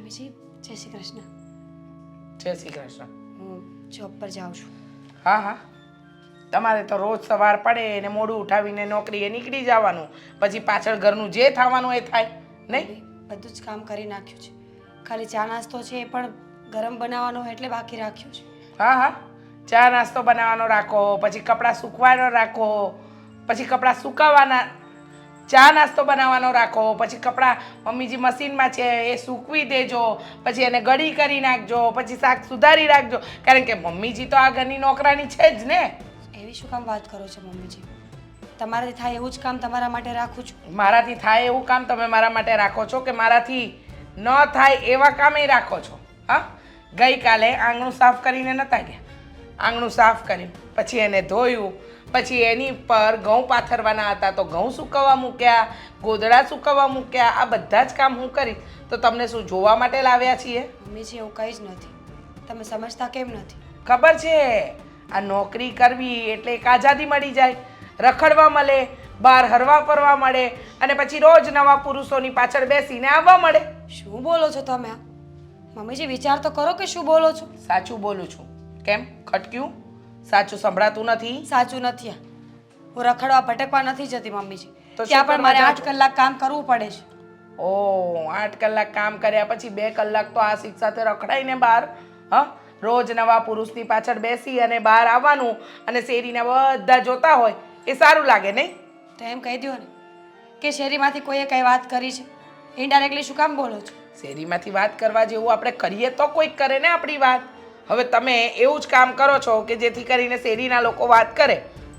મમ્મીજી જય શ્રી કૃષ્ણ. જય શ્રી કૃષ્ણ. હું જોબ પર જાઉં છું. હા હા, તમારે તો રોજ સવાર પડે ને મોડું ઉઠાવીને નોકરીએ નીકળી જવાનું, પછી પાછળ ઘરનું જે થવાનું એ થાય નહીં. મમ્મી, બધું જ કામ કરી નાખ્યું છે. ખાલી ચા નાસ્તો છે એ પણ ગરમ બનાવવાનો હોય એટલે બાકી રાખ્યો છે. હા હા, ચા નાસ્તો બનાવવાનો રાખો, પછી કપડાં સૂકવાનો રાખો, પછી કપડાં સુકાવાના, ચા નાસ્તો બનાવવાનો રાખો, પછી કપડાં મમ્મીજી મશીનમાં છે એ સૂકવી દેજો, પછી એને ગળી કરી નાખજો, પછી શાક સુધારી રાખજો, કારણ કે મમ્મીજી તો આ ઘરની નોકરાની છે જ ને. એવી શું કામ વાત કરો છો મમ્મીજી? તમારાથી થાય એવું જ કામ તમારા માટે રાખું છું. મારાથી થાય એવું કામ તમે મારા માટે રાખો છો કે મારાથી ન થાય એવા કામે રાખો છો? હા, ગઈકાલે આંગણું સાફ કરીને નહોતા ગયા, આંગણું સાફ કર્યું, પછી એને ધોયું, પછી એની પર ઘઉં પાથરવાના હતા તો ઘઉં સૂકવવા મૂક્યા, ગોદડા સૂકવવા મૂક્યા, આ બધા જ કામ હું કરીશ તો તમને શું જોવા માટે લાવ્યા છીએ? મમ્મીજી એવું કંઈ જ નથી. તમે સમજતા કેમ નથી? ખબર છે, આ નોકરી કરવી એટલે એક આઝાદી મળી જાય, રખડવા મળે, બહાર હરવા ફરવા મળે, અને પછી રોજ નવા પુરુષોની પાછળ બેસીને આવવા મળે. શું બોલો છો તમે? મમ્મીજી વિચાર તો કરો કે શું બોલો છો? સાચું બોલું છું. કેમ ખટક્યું? સાચું સંભળાતું નથી? સાચું નથી. હું રખડવા ભટકવા નથી જતી મમ્મીજી. તો શું ત્યાં પણ મારે કરવા 8 કલાક કામ કરવું પડે છે. ઓહ, 8 કલાક કામ કર્યા પછી 2 કલાક તો આ શિક્ષ સાથે રખડાઈને બહાર, હા, રોજ નવા પુરુષની પાછળ બેસી અને બહાર આવવાનું અને શેરીના બધા જોતા હોય એ સારું લાગે નહીં? તો એમ કહી દો ને કે શેરીમાંથી કોઈએ કઈ વાત કરી છે. ઇનડાયરેક્ટલી શું કામ બોલો છો? શેરીમાંથી વાત કરવા જેવું આપણે કરીએ તો કોઈક કરે ને આપણી વાત. હવે તમે એવું જ કામ કરો છો કે જેથી કરીને શેરીના લોકો વાત કરે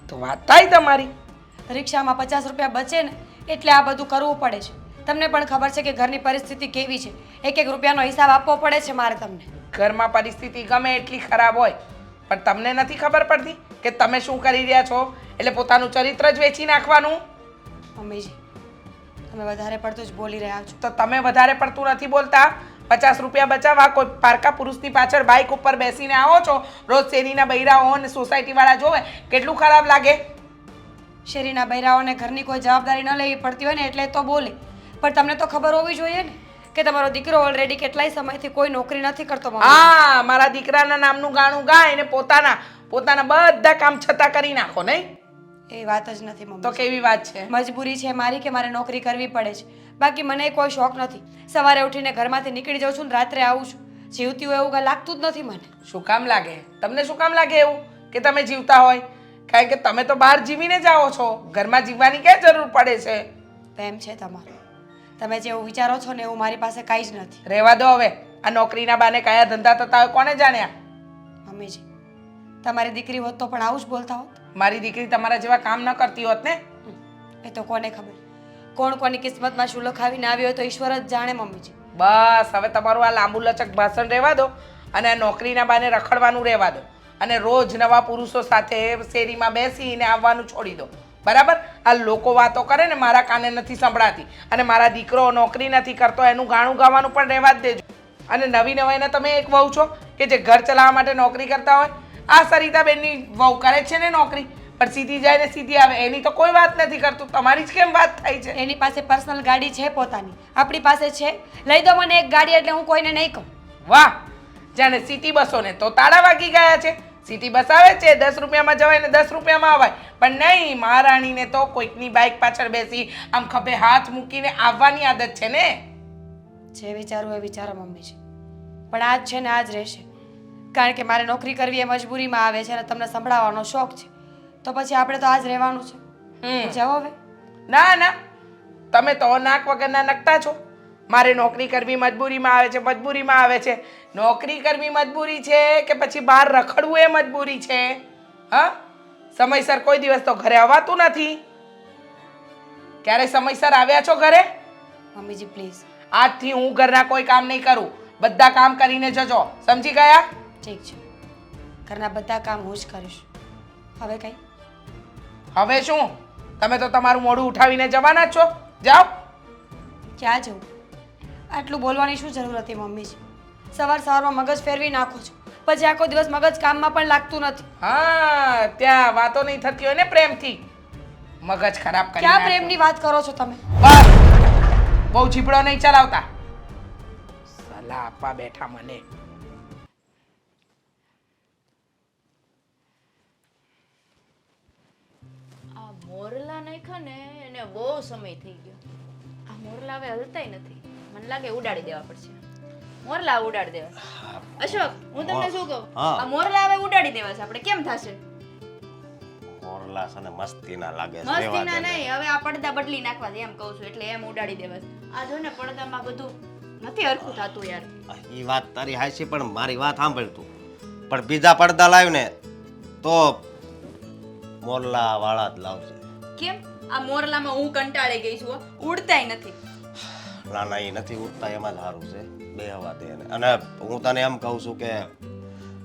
તો વાત થાય તમારી. રિક્ષામાં 50 રૂપિયા બચે ને એટલે આ બધું કરવું પડે છે. તમને પણ ખબર છે કે ઘરની પરિસ્થિતિ કેવી છે. 1-1 રૂપિયાનો હિસાબ આપવો પડે છે મારે તમને. ઘરમાં પરિસ્થિતિ ગમે એટલી ખરાબ હોય પણ તમને નથી ખબર પડતી કે તમે શું કરી રહ્યા છો, એટલે પોતાનું ચરિત્ર જ વેચી નાખવાનું. મમ્મીજી, તમે વધારે પડતું જ બોલી રહ્યા છો. તો તમે વધારે પડતું નથી બોલતા. 50 રૂપિયા બચાવવા કોઈ પારકા પુરુષની પાછળ બાઇક ઉપર બેસીને આવો છો, રોજ શેરીના બૈરાઓ અને સોસાયટીવાળા જોવે કેટલું ખરાબ લાગે. શેરીના બૈરાઓને ઘરની કોઈ જવાબદારી ન લેવી પડતી હોય ને એટલે તો બોલે, પણ તમને તો ખબર હોવી જોઈએ ને કે તમારો દીકરો ઓલરેડી કેટલાય સમયથી કોઈ નોકરી નથી કરતો. હા, મારા દીકરાના નામનું ગાણું ગાય ને પોતાના બધા કામ છતાં કરી નાખો નહીં? એ વાત જ નથી મમ્મી. તો કેવી વાત છે? મજબૂરી છે મારી કે મારે નોકરી કરવી પડે છે. બાકી મને કોઈ શોખ નથી. સવારે ઉઠીને ઘરમાંથી નીકળી જાઉં છું ને રાત્રે આવું છું. જીવતી હોય એવું કાંઈ લાગતું જ નથી મને. શું કામ લાગે તમને? શું કામ લાગે એવું કે તમે જીવતા હોય? કારણ કે તમે તો બહાર જીવીને જાઓ છો, ઘરમાં જીવવાની ક્યાં જરૂર પડે છે? પ્રેમ છે તમારો. તમે જેવું વિચારો છો ને એવું મારી પાસે કાંઈ જ નથી. રહેવા દો હવે. આ નોકરીના બાને કયા ધંધા થતા હોય કોને જાણ્યા? મમ્મીજી, તમારી દીકરી હોત તો પણ આવું જ બોલતા હોત? મારી દીકરી તમારા જેવા કામ ન કરતી હોત ને. એ તો કોને ખબર, કોણ કોની કિસ્મતમાં શું લખાવીને આવ્યો હોય તો ઈશ્વર જ જાણે. મમ્મીજી બસ હવે તમારું આ લાંબુ લચક ભાષણ રહેવા દો અને આ નોકરીના બાને રખડવાનું રહેવા દો અને રોજ નવા પુરુષો સાથે શેરીમાં બેસીને આવવાનું છોડી દો. બરાબર? આ લોકો વાતો કરે ને મારા કાને નથી સંભળાતી, અને મારા દીકરો નોકરી નથી કરતો એનું ગાણું ગાવાનું પણ રહેવા જ દેજો. અને નવી નવાઈના તમે એક વહુ છો કે જે ઘર ચલાવવા માટે નોકરી કરતા હોય. આ સરિતાબેનની વહુ કરે છે ને નોકરી, પણ સીધી જાય ને સીધી આવે, એની તો કોઈ વાત નથી કરતું. તમારી જ કેમ વાત થાય છે? એની પાસે પર્સનલ ગાડી છે પોતાની, આપણી પાસે છે. લઈ દો મને એક ગાડી એટલે હું કોઈને નહીં કહું. વાહ, જાણે સિટી બસો ને તો તાળા વાગી ગયા છે. સિટી બસ આવે છે 10 રૂપિયામાં જવાય ને 10 રૂપિયામાં આવાય, પણ નહીં, મહારાણીને તો કોઈકની બાઇક પાછળ બેસી આમ ખભે હાથ મૂકીને આવવાની આદત છે ને. જે વિચારું એ વિચારો મમ્મીજી, પણ આજ છે ને આજ રહેશે. કારણ કે મારે નોકરી કરવી એ મજબૂરીમાં આવે છે અને તમને સંભળાવવાનો શોખ છે, તો પછી આપણે તો આજ રહેવાનું છે. જાઓ હવે. ના ના, તમે તો નાક વગરના નકટા છો. મારે નોકરી કરવી મજબૂરીમાં આવે છે, મજબૂરીમાં આવે છે. નોકરી કરવી મજબૂરી છે કે પછી બહાર રખડવું એ મજબૂરી છે? હા, સમયસર કોઈ દિવસ તો ઘરે આવવાતું નથી. ક્યારે સમયસર આવ્યા છો ઘરે? મમ્મીજી પ્લીઝ. આજથી હું ઘરના કોઈ કામ નહીં કરું, બધા કામ કરીને જજો, સમજી ગયા? ઠીક છે, ઘરના બધા કામ હું જ કરીશ. હવે કઈ? હવે શું? તમે તો તમારું મોઢું ઉઠાવીને જવાના જ છો. જાઓ. ક્યાં જવું? આટલું બોલવાની શું જરૂર હતી મમ્મીજી? સવારમાં મગજ ફેરવી નાખો છો, પછી આખો દિવસ મગજ કામમાં પણ લાગતું નથી. હા, ત્યાં વાતો નહીં થતી હોય ને પ્રેમથી, મગજ ખરાબ કરી ક્યાં નાખો. પ્રેમની વાત કરો છો તમે? બસ, બહુ ચીપડો નહીં ચલાવતા. સલાહ આપવા બેઠા મને. આ મોરલા નાખ્યા ને એને બહુ સમય થઈ ગયો. આ મોરલા હવે હલતાય નથી. મને લાગે ઉડાડી દેવા પડશે. મોરલા ઉડાડી દેવા. અશોક, હું તમને શું કહું? હા. આ મોરલા હવે ઉડાડી દેવા છે. આપણે કેમ થશે? મોરલા છે ને મસ્તીના લાગે છે. મસ્તીના નહીં, હવે આ પડદા બદલી નાખવા છે એમ કહું છું. એટલે એમ ઉડાડી દેવા છે. આ જો ને પડદામાં બધું નથી હરખું થતું યાર. ઈ વાત તારી હાચી પણ મારી વાત સાંભળ તું. પણ બીજા પડદા લાવ ને તો મોરલા વાળા જ લાવશે. કેમ? આ મોરલામાં હું કંટાળી ગઈ છું હો. ઉડતાય નથી. ના ના એ નથી ઉઠતા એમાં જ સારું છે. બે હવા દે એને. અને હું તને એમ કહું છું કે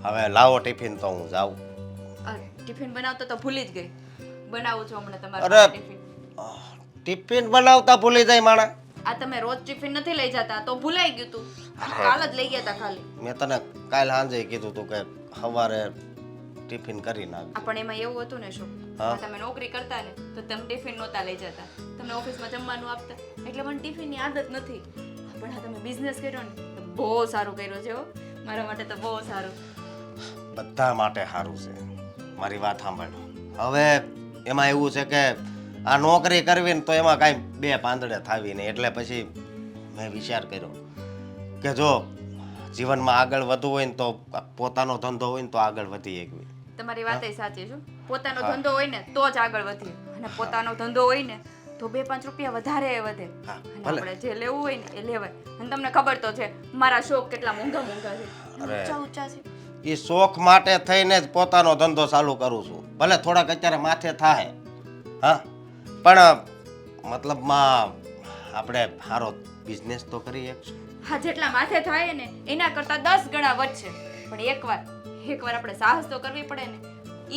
હવે લાવો ટિફિન તો હું જાઉં. આ ટિફિન બનાવતો તો ભૂલી જ ગઈ. બનાવું છું હમણાં તમારું અરે ટિફિન. ટિફિન બનાવતા ભૂલી જાય માણા. આ તમે રોજ ટિફિન નથી લઈ જતા તો ભૂલાઈ ગયું તું. કાલ જ લઈ ગયા હતા ખાલી. મેં તને કાલ સાંજે કીધું તું કે સવારે ટિફિન કરી નાખ. આ પણ એમાં એવું હતું ને શું, હા. તમે નોકરી કરતા ને તો તમે ટિફિન નહોતા લઈ જતા, તમને ઓફિસમાં જમવાનું આપતા, એટલે મને ટિફિનની આદત નથી. પણ આ તમે બિઝનેસ કર્યો ને તો બહુ સારું કર્યો છે હો. મારા માટે તો બહુ સારું. બધા માટે સારું છે. મારી વાત સાંભળ. હવે એમાં એવું છે કે આ નોકરી કરવી ને તો એમાં કાંઈ બે પાંદડે થાવી નહીં. એટલે પછી મેં વિચાર કર્યો કે જો જીવનમાં આગળ વધવું હોય ને તો પોતાનો ધંધો હોય ને તો આગળ વધી શકવી. તમારી વાત સાચી છે. પોતાનો ધંધો હોય ને તો જ આગળ વધીએ, અને પોતાનો ધંધો હોય ને તો 2-5 રૂપિયા વધારે વધે. હા, અને ભલે. આપણે જે લેવું હોય ને એ લેવાય. અને તમને ખબર તો છે મારા શોખ કેટલા મોંઘા મોંઘા છે, અરે. ઊંચા ઊંચા છે. એ શોખ માટે થઈને જ પોતાનો ધંધો ચાલુ કરું છું. ભલે થોડાક અત્યારે માથે થાય, હા, પણ મતલબમાં આપણે સારો બિઝનેસ તો કરી શકશું. હા, જેટલા માથે થાય ને એના કરતા 10 ગણા વધશે. પણ એકવાર આપણે સાહસ તો કરવી પડે ને.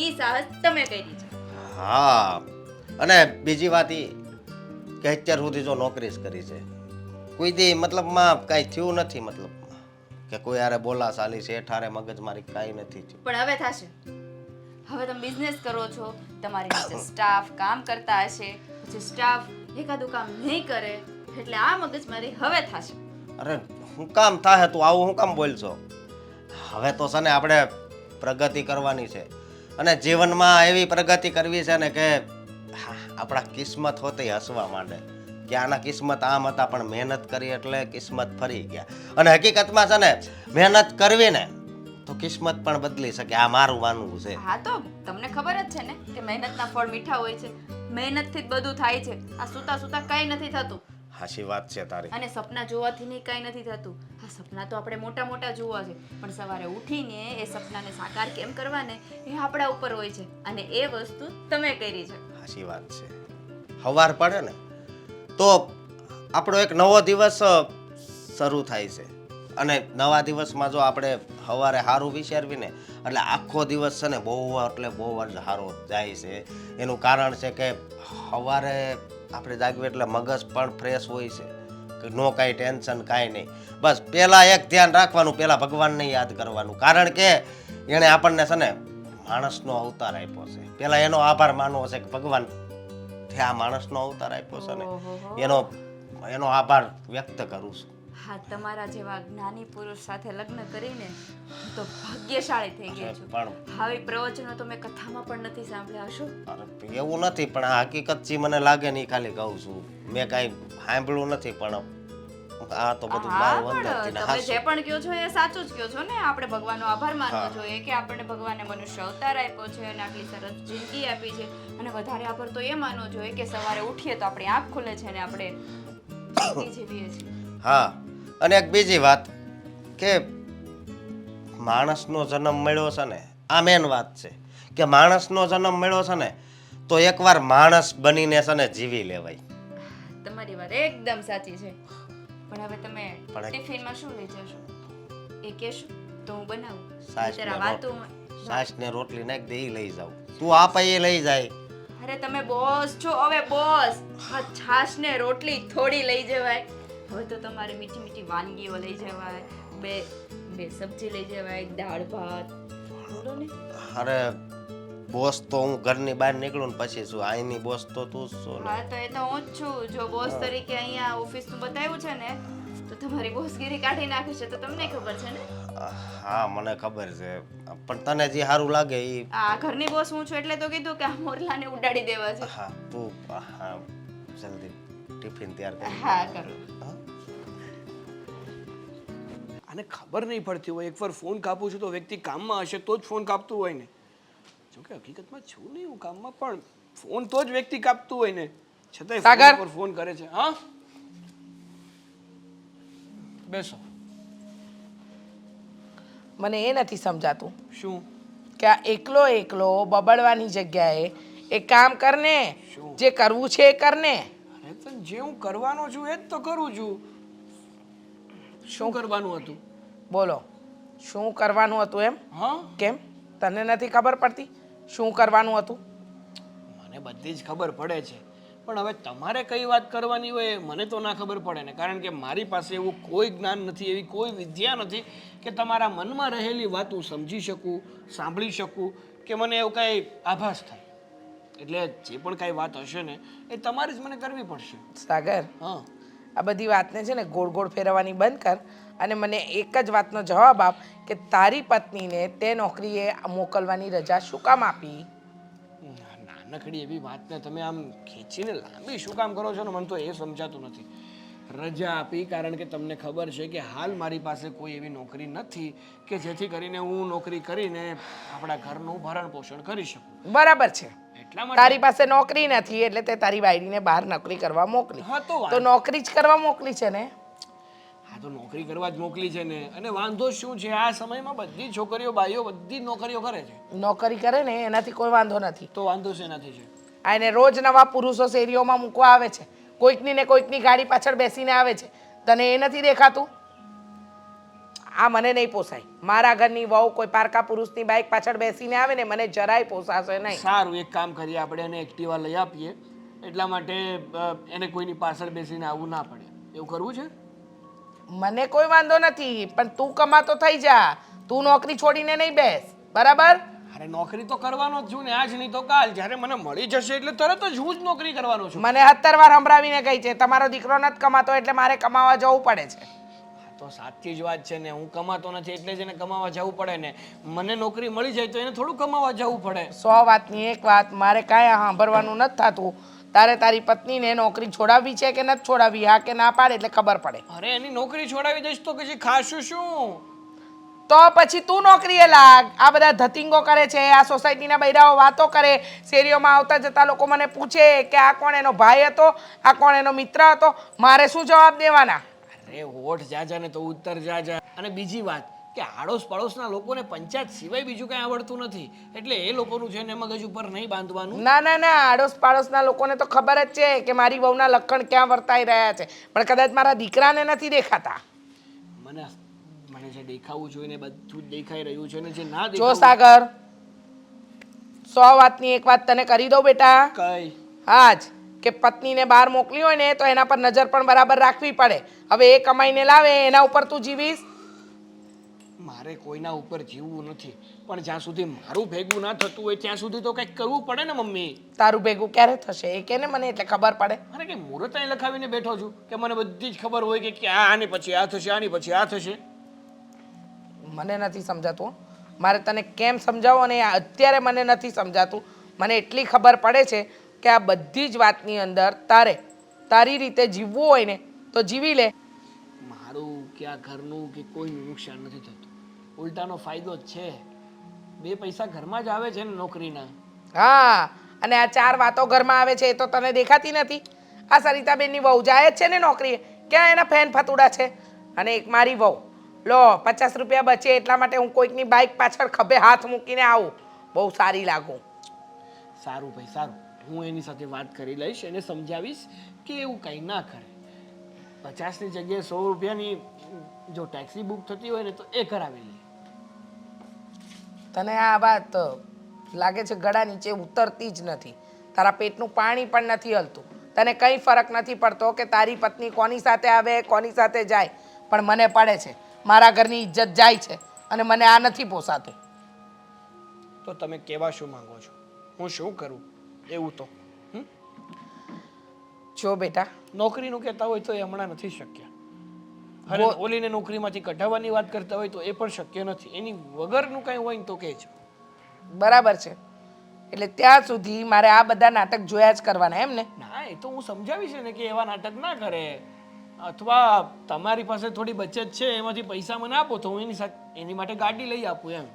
ઈ સાહસ તમે કરી છે. હા, અને બીજી વાત એ કે અત્યાર સુધી જો નોકરી જ કરી છે, કોઈ દી મતલબમાં કાંઈ થયું નથી. મતલબમાં કે કોઈ હારે બોલા ચાલી છે, ઠારે મગજ મારી કાંઈ નથી થયું. પણ હવે થશે. હવે તમે બિઝનેસ કરો છો, તમારી નીચે સ્ટાફ કામ કરતા હશે, પછી સ્ટાફ એકાદું કામ નહીં કરે, એટલે આ મગજમારી હવે થશે. અરે હું કામ થાય તું આવું હું કામ બોલશો? હવે તો છે ને આપણે પ્રગતિ કરવાની છે, અને જીવનમાં એવી પ્રગતિ કરવી છે ને કે આપણા કિસ્મત હોતે હસવા માંડે કે આના કિસ્મત આમ હતા પણ મહેનત કરી એટલે કિસ્મત ફરી ગયા. અને હકીકતમાં છે ને મહેનત કરવી ને તો કિસ્મત પણ બદલી શકે. આ મારું માનવું છે. હા, તો તમને ખબર જ છે ને કે મહેનતના ફળ મીઠા હોય છે. મહેનતથી જ બધું થાય છે. આ સુતા સુતા કંઈ નથી થતું. હાચી વાત છે તારી. અને સપના જોવાથી નહીં કાંઈ નથી થતું. હા, સપના તો આપણે મોટા મોટા જોવા છે, પણ સવારે ઉઠીને એ સપનાને સાકાર કેમ કરવા ને એ આપણા ઉપર હોય છે. અને એ વસ્તુ તમે કરી છે. હાચી વાત છે. સવાર પડે ને તો આપણો એક નવો દિવસ શરૂ થાય છે, અને નવા દિવસમાં જો આપણે સવારે સારું વિચારવીને એટલે આખો દિવસ છે ને બહુ એટલે બહુ જ સારો જાય છે. એનું કારણ છે કે સવારે આપણે જાગીએ એટલે મગજ પણ ફ્રેશ હોય છે, કે નો કાંઈ ટેન્શન કાંઈ નહીં. બસ પહેલાં એક ધ્યાન રાખવાનું, પહેલાં ભગવાનને યાદ કરવાનું, કારણ કે એણે આપણને છે ને માણસનો અવતાર આપ્યો છે. પહેલાં એનો આભાર માનવો છે કે ભગવાન તે આ માણસનો અવતાર આપ્યો છે ઓહોહો. ને એનો આભાર વ્યક્ત કરું છું. હા, તમારા જેવા જ્ઞાની પુરુષ સાથે લગ્ન કરીને હું તો ભાગ્યશાળી થઈ ગઈ છું. પણ આવી પ્રવચનો તો મેં કથામાં પણ નથી સાંભળ્યા. શું? અરે, એવું નથી, પણ આ હકીકત જે મને લાગે ને એ ખાલી કહું છું. મેં કાંઈ સાંભળ્યું નથી, પણ આ તો બધું હા, મારું પણ અંદરથી ને તમે હાચું. જે પણ કહો છો એ સાચું જ કહો છો ને. આપણે ભગવાનનો આભાર માનવો જોઈએ કે આપણને ભગવાને મનુષ્ય અવતાર આપ્યો છે અને આટલી સરસ જિંદગી આપી છે. અને વધારે આભાર તો એ માનવો જોઈએ કે સવારે ઉઠીએ તો આપણી આંખ ખુલે છે ને આપણે જિંદગી જીવીએ છીએ. હા, અને એક બીજી વાત કે માણસનો જન્મ મળ્યો છે ને, આ મેન વાત છે કે માણસનો જન્મ મળ્યો છે ને તો એકવાર માણસ બનીને છે ને જીવી લેવાય. તમારી વાત એકદમ સાચી છે. પણ હવે તમે પણ ટિફિનમાં શું લઈ જશો એ કહેશો તો હું બનાવું. છાશ ને જરા વાતું છાશ ને રોટલી નાખ દે ઈ લઈ જાવ. તું આપે એ લઈ જાય. અરે તમે બોસ છો હવે, બોસ. હા, છાશ ને રોટલી થોડી લઈ જવાય. હવે તો તમારે મીઠી મીઠી વાનગીઓ લઈ જવાય, બે સબ્જી લઈ જવાય, દાળ ભાત. બોલો ને. અરે બોસ તો હું ઘરની બહાર નીકળું ને પછી શું, અહીંની બોસ તો તું જ છો ને. હા, તો એ તો હું જ છું. જો બોસ તરીકે અહીંયા ઓફિસનું બતાવ્યું છે ને તો તમારી બોસગીરી કાઢી નાખે છે તો તમને ખબર છે ને. હા મને ખબર છે પણ તને જે સારું લાગે એ આ ઘરની બોસ હું છું એટલે તો કીધું કે આ મોરલાને ઉડાડી દેવા છે. હા તું હા જલ્દી ટિફિન તૈયાર કરી હા કરું. આને ખબર નહીં પડતી હોય એકવાર ફોન કાપું છું તો વ્યક્તિ કામમાં હશે તો જ ફોન કાપતું હોય ને. જોકે હકીકતમાં છું નહીં હું કામમાં પણ ફોન તો જ વ્યક્તિ કાપતું હોય ને છતાંય સાગર! ફોન પર ફોન કરે છે. હા બેસો. મને એ નથી સમજાતું શું કે આ એકલો એકલો બબડવાની જગ્યાએ એક કામ કરને, શું? જે કરવું છે એ કરને. અરે પણ જે હું કરવાનો છું એ જ તો કરું છું. શું કરવાનું હતું? બોલો શું કરવાનું હતું એમ? હા કેમ તને નથી ખબર પડતી શું કરવાનું હતું? મને બધી જ ખબર પડે છે પણ હવે તમારે કઈ વાત કરવાની હોય એ મને તો ના ખબર પડે ને કારણ કે મારી પાસે એવું કોઈ જ્ઞાન નથી એવી કોઈ વિદ્યા નથી કે તમારા મનમાં રહેલી વાત હું સમજી શકું સાંભળી શકું કે મને એવું કાંઈ આભાસ થાય એટલે જે પણ કાંઈ વાત હશે ને એ તમારે જ મને કરવી પડશે. સાગર હા આ બધી વાતને છે ને ગોળ ગોળ ફેરવવાની બંધ કર અને મને એક જ વાતનો જવાબ આપ કે તારી પત્નીને તે નોકરીએ મોકલવાની રજા શું કામ આપી? નાનકડી એવી વાતને તમે આમ ખેંચીને લાંબી શું કામ કરો છો ને મને તો એ સમજાતું નથી. રજા આપી કારણ કે તમને ખબર છે કે હાલ મારી પાસે કોઈ એવી નોકરી નથી કે જેથી કરીને હું નોકરી કરીને આપણા ઘરનું ભરણ પોષણ કરી શકું. બરાબર છે એટલા માટે તારી પાસે નોકરી નથી એટલે તે તારી બાયડીને બહાર નોકરી કરવા મોકલી. હા તો તો નોકરી જ કરવા મોકલી છે ને. હા તો નોકરી કરવા જ મોકલી છે ને અને વાંધો શું છે આ સમયમાં બધી છોકરીઓ બાઈઓ બધી જ નોકરીઓ કરે છે નોકરી કરે ને એનાથી કોઈ વાંધો નથી. તો વાંધો શેનાથી છે? આ એને રોજ નવા પુરુષો શેરીઓમાં મૂકવા આવે છે, કોઈકની ને કોઈકની ગાડી પાછળ બેસીને આવે છે. તને એ નથી દેખાતું? આ મને નહીં પોસાય. મારા ઘરની વહુ કોઈ પારકા પુરુષની બાઇક પાછળ બેસીને આવે ને મને જરાય પોસાશે નહીં. સારું એક કામ કરીએ આપણે એને એક્ટિવા લઈ આપીએ એટલા માટે એને કોઈની પાછળ બેસીને આવવું ના પડે એવું કરવું છે. મને કોઈ વાંધો નથી પણ તું કમાતો થઈ જા. તું નોકરી છોડીને નહીં બેસ બરાબર? અરે નોકરી તો કરવાનો જ છું ને આજ નહીં તો કાલ જ્યારે મને મળી જશે એટલે તરત જ હું જ નોકરી કરવાનો છું. મને 17 વાર સંભળાવીને ગઈ છે તમારો દીકરો નથી કમાતો એટલે મારે કમાવા જવું પડે છે. તો સાચી જ વાત છે ને હું કમાતો નથી એટલે જ એને કમાવા જવું પડે ને મને નોકરી મળી જાય તો એને થોડું કમાવા જવું પડે. 100 વાતની એક વાત મારે કાંઈ સાંભળવાનું નથી થતું. તારે તારી પત્નીને નોકરી છોડાવવી છે કે નથી છોડાવવી? હા કે ના પાડે એટલે ખબર પડે. અરે એની નોકરી છોડાવી દઈશ તો પછી ખાશું શું? તો પછી તું નોકરીએ લાગ. આ બધા ધતિંગો કરે છે, આ સોસાયટીના બૈરાઓ વાતો કરે, શેરીઓમાં આવતા જતા લોકો મને પૂછે કે આ કોણ એનો ભાઈ હતો, આ કોણ એનો મિત્ર હતો. મારે શું જવાબ દેવાના? અરે હોઠ જાજા ને તો ઉત્તર જાજા. અને બીજી વાત કે આડોશ પડોશના લોકોને પંચાયત સિવાય બીજું કંઈ આવડતું નથી એટલે એ લોકોનું છે ને મગજ ઉપર નહીં બાંધવાનું. ના ના ના આડોશ પાડોશના લોકોને તો ખબર જ છે કે મારી વહુના લક્ષણ ક્યાં વર્તાઈ રહ્યા છે પણ કદાચ મારા દીકરાને નથી દેખાતા. મને મને જે દેખાવું જોઈએ ને બધું જ દેખાઈ રહ્યું છે ને જે ના જો દેખાવું સાગર 100 વાતની એક વાત તને કરી દઉં બેટા. કઈ હા જ કે પત્નીને બહાર મોકલી હોય ને તો એના પર નજર પણ બરાબર રાખવી પડે. હવે એ કમાઈને લાવે એના ઉપર તું જીવીશ? મારે કોઈના ઉપર જીવવું નથી પણ જ્યાં સુધી મારું ભેગું ના થતું હોય ત્યાં સુધી તો કંઈક કરવું પડે ને મમ્મી. તારું ભેગું ક્યારે થશે એ કે ને મને એટલે ખબર પડે. અરે કે મુહૂર્ત અહીં લખાવીને બેઠો છું કે મને બધી જ ખબર હોય કે આની પછી આ થશે આની પછી આ થશે. મને નથી સમજાતું હો. મારે તને કેમ સમજાવું અને અત્યારે મને નથી સમજાતું. મને એટલી ખબર પડે છે કે આ બધી જ વાતની અંદર તારી રીતે જીવવું હોય ને તો જીવી લે. મારું કે આ ઘરનું કે કોઈ નુકસાન નથી થતું ઉલટાનો ફાયદો જ છે. 2 પૈસા ઘરમાં જ આવે છે ને નોકરીના. હા અને આ 4 વાતો ઘરમાં આવે છે એ તો તને દેખાતી નથી. આ સરિતાબેનની વહુ જાય જ છે ને નોકરીએ, ક્યાં એના ફેન ફતુડા છે? અને એક મારી વહુ લો 50 રૂપિયા બચે એટલા માટે હું કોઈકની બાઇક પાછળ ખભે હાથ મૂકીને આવું, બહુ સારી લાગું. સારું ભાઈ સારું હું એની સાથે વાત કરી લઈશ એને સમજાવીશ કે એવું કંઈ ના કરે. 50ની જગ્યાએ 100 રૂપિયાની જો ટેક્સી બુક થતી હોય ને તો એ કરાવી લે. તને આ વાત લાગે છે ગળા નીચે ઉતરતી જ નથી. તારા પેટનું પાણી પણ નથી હલતું. તને કંઈ ફરક નથી પડતો કે તારી પત્ની કોની સાથે આવે કોની સાથે જાય પણ મને પડે છે. મારા ઘરની ઇજ્જત જાય છે અને મને આ નથી પોસાતું. તો તમે કહેવા શું માંગો છો? હું શું કરું એવું તો જો બેટા નોકરીનું કહેતા હોય તો એ હમણાં નથી શક્ય. અને ઓલીને નોકરીમાંથી કઢાવવાની વાત કરતા હોય તો એ પણ શક્ય નથી. એની વગરનું કંઈ હોય ને તો કહેજો. બરાબર છે. એટલે ત્યાં સુધી મારે આ બધા નાટક જોયા જ કરવાના એમ ને? ના એ તો હું સમજાવીશ ને કે એવા નાટક ના કરે, અથવા તમારી પાસે થોડી બચત છે એમાંથી પૈસા મને આપો તો હું એની માટે ગાડી લઈ આપું એમ.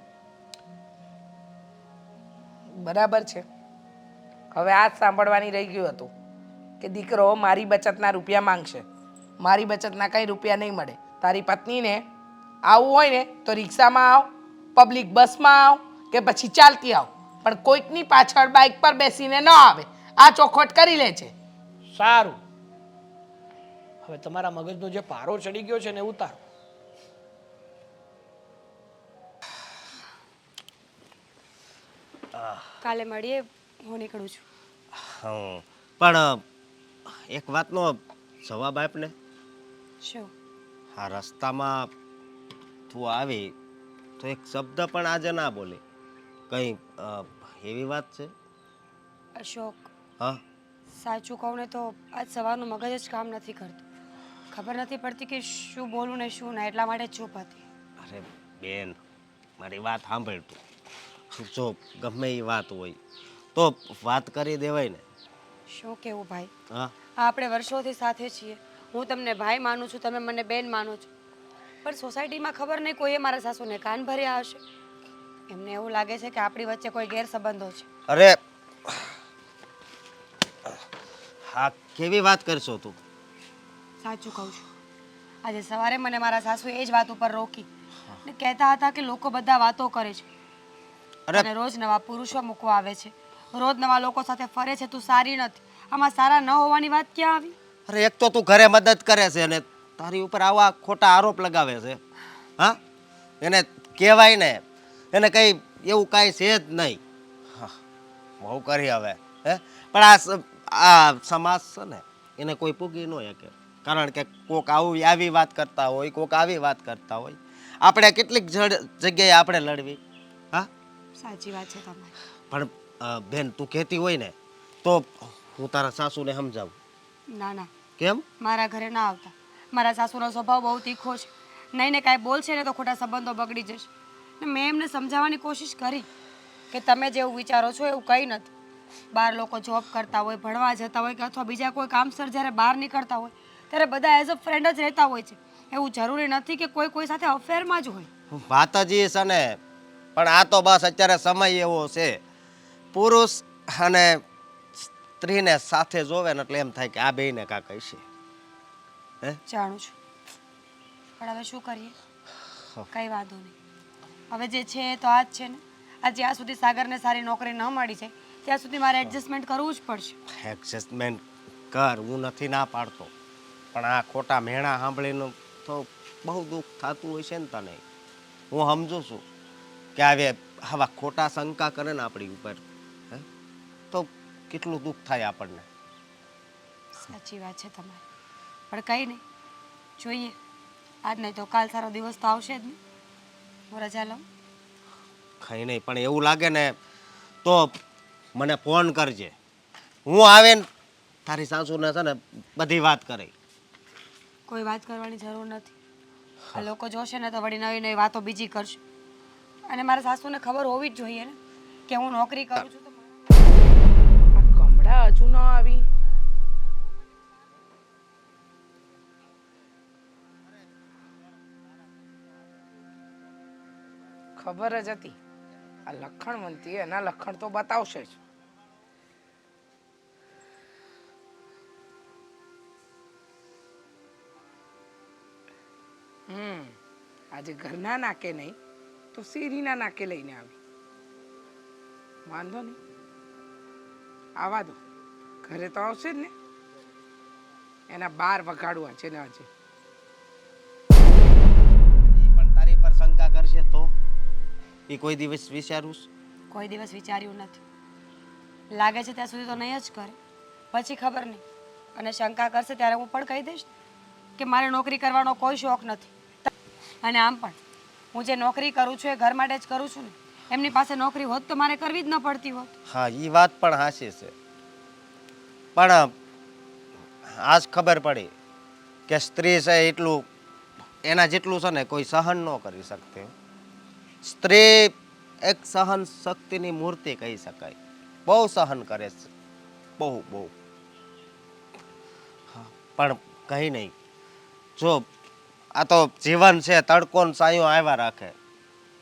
બરાબર છે. હવે આ જ સાંભળવાની રહી ગયું હતું કે દીકરો મારી બચતના રૂપિયા માંગશે. મારી બચતના કંઈ રૂપિયા નહીં મળે. તારી પત્નીને આવવું હોય ને તો રિક્ષામાં આવ, પબ્લિક બસમાં આવ કે પછી ચાલતી આવ, પણ કોઈકની પાછળ બાઇક પર બેસીને ન આવે. આ ચોખવટ કરી લે છે. સારું, હવે તમારા મગજનો જે પારો ચડી ગયો છે ને એ ઉતારો. કાલે મળીએ, હું નીકળું છું. હા, પણ એક વાતનો જવાબ આપ ને. શું? આ રસ્તામાં તું આવી તો એક શબ્દ પણ આજે ના બોલી. કંઈ એવી વાત છે? અશોક, હા, સાચું કહું ને તો આજ સવારનું મગજ જ કામ નથી કરતું. ખબર નથી પડતી કે શું બોલું ને શું ના, એટલા માટે ચૂપ હતી. અરે બેન, મારી વાત સાંભળ તું. જો ગમે એ વાત હોય તો વાત કરી દેવાય ને. શું કેવું ભાઈ? હા, આપણે વર્ષોથી સાથે છીએ. હું તમને ભાઈ માનું છું, તમે મને બેન માનો છો, પણ સોસાયટીમાં ખબર નહીં કોઈએ મારા સાસુને કાન ભર્યા હશે. એમને એવું લાગે છે કે આપણી વચ્ચે કોઈ ગેરસંબંધો છે. અરે હા, કેવી વાત કરશો તું? સાચું કહું છું. આજે સવારે મને મારા સાસુએ એ જ વાત ઉપર રોકી ને કહેતા હતા કે લોકો બધા વાતો કરે છે અને રોજ નવા પુરુષો મૂકવા આવે છે, રોજ નવા લોકો સાથે ફરે છે. તું સારી નથી. આમાં સારા ન હોવાની વાત ક્યાં આવી? અરે એક તો તું ઘરે મદદ કરે છે અને તારી ઉપર આવા ખોટા આરોપ લગાવે છે. હા, એને કહેવાય ને, એને કંઈ એવું કાંઈ છે જ નહીં. હા, બહુ કરી હવે. હે, પણ આ સમાજ છે ને એને કોઈ પૂગી ન શકે. કારણ કે કોક આવી વાત કરતા હોય, કોક આવી વાત કરતા હોય. આપણે કેટલીક જગ્યાએ આપણે લડવી. હા, સાચી વાત છે તમારી. પણ બેન, તું કહેતી હોય ને તો હું તારા સાસુને સમજાવું. ના ના, કેમ? મારા ઘરે ના આવતા. મારા સાસુનો સ્વભાવ બહુ તીખો છે. નહીં ને કાંઈ બોલશે ને તો ખોટા સંબંધો બગડી જશે. ને મેં એમને સમજાવવાની કોશિશ કરી કે તમે જેવું વિચારો છો એવું કંઈ નથી. બહાર લોકો જોબ કરતા હોય, ભણવા જતા હોય કે અથવા બીજા કોઈ કામસર જ્યારે બહાર નીકળતા હોય ત્યારે બધા એઝ અ ફ્રેન્ડ જ રહેતા હોય છે. એવું જરૂરી નથી કે કોઈ સાથે અફેરમાં જ હોય. વાત જ એ છે ને, પણ આ તો બસ અત્યારે સમય એવો છે. પુરુષ અને સ્ત્રીને સાથે જોવે ને એટલે એમ થાય કે આ બેયને કાંક હશે. હે, જાણું છું, પણ હવે શું કરીએ? કંઈ વાંધો નહીં. હવે જે છે એ તો આ જ છે ને. આ જ્યાં સુધી સાગરને સારી નોકરી ન મળી જાય ત્યાં સુધી મારે એડજસ્ટમેન્ટ કરવું જ પડશે. એડજસ્ટમેન્ટ કર, હું નથી ના પાડતો, પણ આ ખોટા મેણા સાંભળીને તો બહુ દુઃખ થતું હોય છે ને તને. હું સમજુ છું કે આવા ખોટા શંકા કરે ને આપણી ઉપર, હે, તો કેટલું દુઃખ થાય આપણને. સાચી વાત છે તમારી, પણ કંઈ નહીં, જોઈએ. આજ નહીં તો કાલ સારો દિવસ તો આવશે જ નહીં. હું રજા લઉં. કંઈ નહીં, પણ એવું લાગે ને તો મને ફોન કરજે. હું આવે ને તારી સાસુને છે ને બધી વાત કરી. કોઈ વાત કરવાની જરૂર નથી. આ લોકો જોશે ને તો વળી નવી નવી વાતો બીજી કરશે. અને મારા સાસુને ખબર હોવી જ જોઈએ ને કે હું નોકરી કરું છું. તો આ કમળા હજુ ન આવી. ખબર જ હતી આ લખણવંતી એના લખણ તો બતાવશે જ. આજે ઘરના નાકે નહીં તો શેરીના નાકે લઈને આવી. વાંધો નહીં, આવા દો. ઘરે તો આવશે જ ને. એના 12 વગાડવા છે ને આજે. પણ તારી પર શંકા કરશે તો એ કોઈ દિવસ વિચારું? કોઈ દિવસ વિચાર્યું નથી. લાગે છે ત્યાં સુધી તો નહીં જ કરે, પછી ખબર નહીં. અને શંકા કરશે ત્યારે હું પણ કહી દઈશ કે મારે નોકરી કરવાનો કોઈ શોખ નથી. અને આમ પણ હું જે નોકરી કરું છું એ ઘર માટે જ કરું છું ને. એમની પાસે નોકરી હોત તો મારે કરવી જ ન પડતી હોત. હા, એ વાત પણ હાચી છે. પણ આજ ખબર પડી કે સ્ત્રી છે એટલું એના જેટલું છે ને કોઈ સહન ન કરી શકતી. સ્ત્રી એક સહન શક્તિની મૂર્તિ કહી શકાય. બહુ સહન કરે છે, બહુ બહુ. હા, પણ કંઈ નહીં. જો આ તો જીવન છે, તડકો ને સાયો આવ્યા રાખે.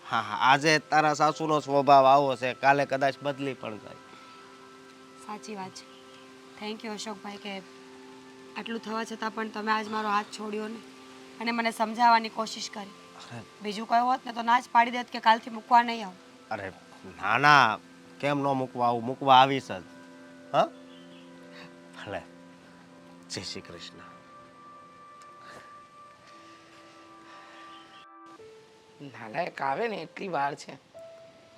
હા હા, આજે તારા સાસુનો સ્વભાવ આવો છે, કાલે કદાચ બદલી પણ જાય. સાચી વાત છે. થેન્ક યુ અશોકભાઈ કે આટલું થવા છતાં પણ તમે આજ મારો હાથ છોડ્યો ને અને મને સમજાવવાની કોશિશ કરી. બીજું કયું હોત ને તો ના જ પાડી દેત કે કાલથી મૂકવા નહીં આવું. અરે ના ના, કેમ ન મૂકવા આવું? મૂકવા આવીશ જ. હા ભલે. જય શ્રી કૃષ્ણ. નાલાયક આવે ને એટલી વાર છે,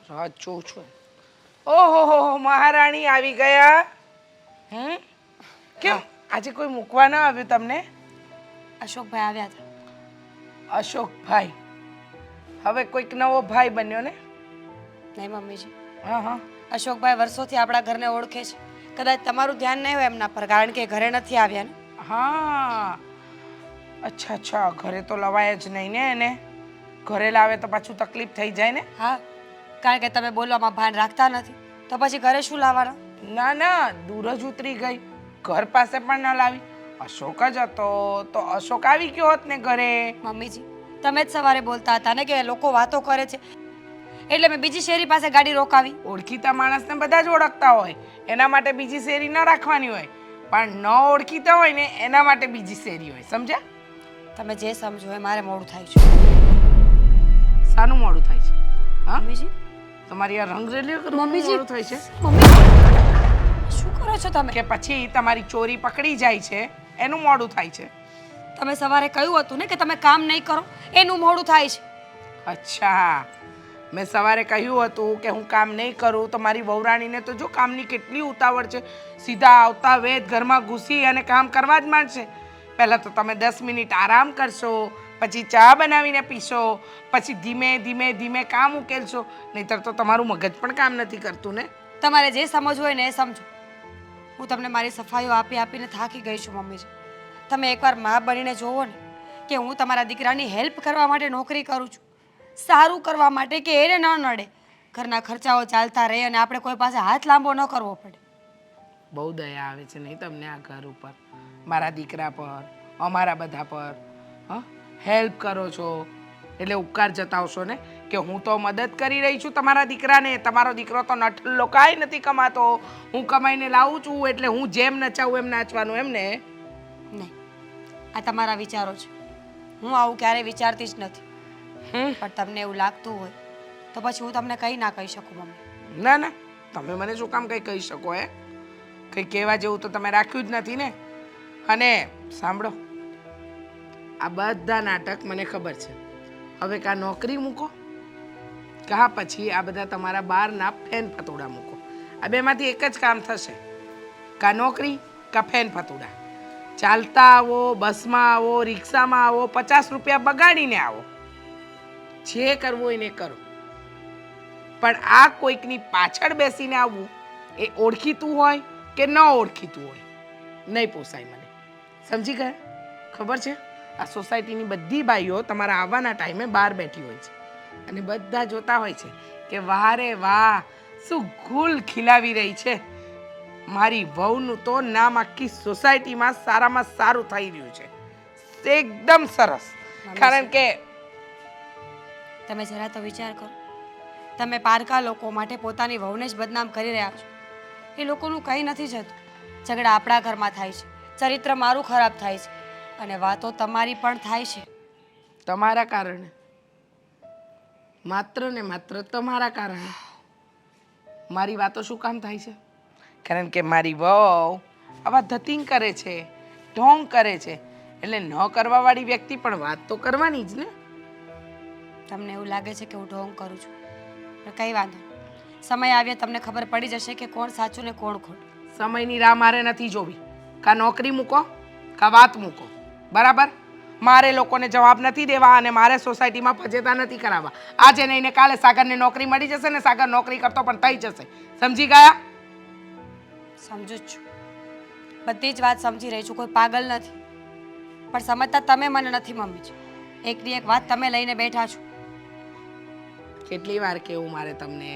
રાહ જોઉં છું. ઓહો, મહારાણી આવી ગયા. કેમ આજે કોઈ મૂકવા ના આવ્યું તમને? અશોકભાઈ આવ્યા હતા. અશોકભાઈ? હવે કોઈક નવો ભાઈ બન્યો ને? નહીં મમ્મીજી, હા હા. અશોકભાઈ વર્ષોથી આપણા ઘરને ઓળખે છે. કદાચ તમારું ધ્યાન નહીં હોય એમના પર, કારણ કે ઘરે નથી આવ્યા ને. હા, અચ્છા, ઘરે તો લવાય જ નહીં ને એને. ઘરે લાવે તો પાછું તકલીફ થઈ જાય ને. હા, કારણ કે તમે બોલવામાં ભાન રાખતા નથી, તો પછી ઘરે શું લાવવાના? ના, દૂર જ ઉતરી ગઈ. ઘર પાસે પણ ન લાવી. અશોક જ હતો તો અશોક આવી ગયો હોત ને ઘરે. મમ્મીજી, તમે જ સવારે બોલતા હતા ને કે લોકો વાતો કરે છે, એટલે મેં બીજી શેરી પાસે ગાડી રોકાવી. ઓળખીતા માણસને બધા જ ઓળખતા હોય, એના માટે બીજી શેરી ન રાખવાની હોય. પણ ન ઓળખીતા હોય ને એના માટે બીજી શેરી હોય, સમજ્યા? તમે જે સમજો એ, મારે મોડું થાય છે. શાનું મોડું થાય છે? હા મમ્મીજી, તમારી આ રંગરેલીઓ કરવાનું મમ્મીજી. મોડું થાય છે? મમ્મી શું કરો છો તમે? કે પછી તમારી ચોરી પકડી જાય છે એનું મોડું થાય છે? તમે સવારે કહ્યું હતું ને કે તમે કામ નહીં કરો, એનું મોડું થાય છે. અચ્છા, મેં સવારે કહ્યું હતું કે હું કામ નહીં કરું તો મારી વહુરાણીને તો જો કામની કેટલી ઉતાવળ છે. સીધા આવતા વેત ઘરમાં ઘૂસી અને કામ કરવા જ માંડશે. પહેલાં તો તમે 10 મિનિટ આરામ કરશો, પછી ચા બનાવીને પીશો, પછી ધીમે કામ ઉકેલશો. નહીંતર તો તમારું મગજ પણ કામ નથી કરતું ને. તમારે જે સમજવું હોય ને એ સમજો. હું તમને મારી સફાઈઓ આપીને થાકી ગઈ છું મમ્મીજી. તમે એકવાર મા બનીને જોવો ને કે હું તમારા દીકરાની હેલ્પ કરવા માટે નોકરી કરું છું, સારું કરવા માટે, કે એને ન નડે, ઘરના ખર્ચાઓ ચાલતા રહે અને આપણે કોઈ પાસે હાથ લાંબો ન કરવો પડે. બહુ દયા આવે છે નહીં તમને આ ઘર ઉપર, મારા દીકરા પર, અમારા બધા પર. હા, હેલ્પ કરો છો એટલે ઉપકાર જતાવશો ને કે હું તો મદદ કરી રહી છું તમારા દીકરાને. તમારો દીકરો તો નઠલ્લો કાંઈ નથી કમાતો, હું કમાઈને લાવું છું એટલે હું જેમ નચાવું એમ નાચવાનું એમને. નહીં, આ તમારા વિચારો છે. હું આવું ક્યારેય વિચારતી જ નથી. પણ તમને એવું લાગતું હોય તો પછી હું તમને કંઈ ના કહી શકું મમ્મી. ના, તમે મને શું કામ કંઈ કહી શકો? કંઈ કહેવા જેવું તો તમે રાખ્યું જ નથી ને. અને સાંભળો, આ બધા નાટક મને ખબર છે. હવે કાં નોકરી મૂકો, કાં પછી આ બધા તમારા બહારના ફેન ફતોડા મૂકો. આ બેમાંથી એક જ કામ થશે, કાં નોકરી કાં ફેન ફતોડા. ચાલતા આવો, બસમાં આવો, રિક્ષામાં આવો, 50 રૂપિયા બગાડીને આવો, જે કરવું હોય ને કરો. પણ આ કોઈકની પાછળ બેસીને આવવું, એ ઓળખીતું હોય કે ન ઓળખીતું હોય, નહીં પોસાય મને. સમજી ગયા? ખબર છે, આ સોસાયટીની બધી બાઈઓ તમારા આવવાના ટાઈમે બહાર બેઠી હોય છે અને બધા જોતા હોય છે કે વાહ રે વાહ, શું ગુલ ખીલાવી રહી છે. મારી વહુનું તો નામ આખી સોસાયટીમાં સારામાં સારું થઈ રહ્યું છે, એકદમ સરસ. કારણ કે તમે જરા તો વિચાર કરો, તમે પારકા લોકો માટે પોતાની વહુને જ બદનામ કરી રહ્યા છો. એ લોકોનું કંઈ નથી જતું. ઝઘડા આપણા ઘરમાં થાય છે, ચરિત્ર મારું ખરાબ થાય છે અને વાતો તમારી પણ થાય છે. તમારા કારણે, માત્ર ને માત્ર તમારા કારણે. મારી વાતો શું કામ થાય છે? કારણ કે મારી વહુ આવા ધતિંગ કરે છે, ઢોંગ કરે છે, એટલે ન કરવાવાળી વ્યક્તિ પણ વાત તો કરવાની જ ને. તમને એવું લાગે છે કે હું ઢોંગ કરું છું, પણ કંઈ વાંધો નહીં. સમય આવ્યા તમને ખબર પડી જશે કે કોણ સાચું ને કોણ ખોટું. સમયની રાહ મારે નથી જોવી. કાં નોકરી મૂકો કાં વાત મૂકો, બરાબર? મારે લોકોને જવાબ નથી દેવા અને મારે સોસાયટીમાં ફજેતા નથી કરાવવા. આજે નહીં ને કાલે સાગરને નોકરી મળી જશે ને સાગર નોકરી કરતો પણ થઈ જશે. સમજી ગયા? સમજુ જ છું, બધી જ વાત સમજી રહી છું, કોઈ પાગલ નથી. પણ સમજતા તમે મને નથી મમ્મીજી. એકની એક વાત તમે લઈને બેઠા છો. કેટલી વાર કેવું મારે તમને?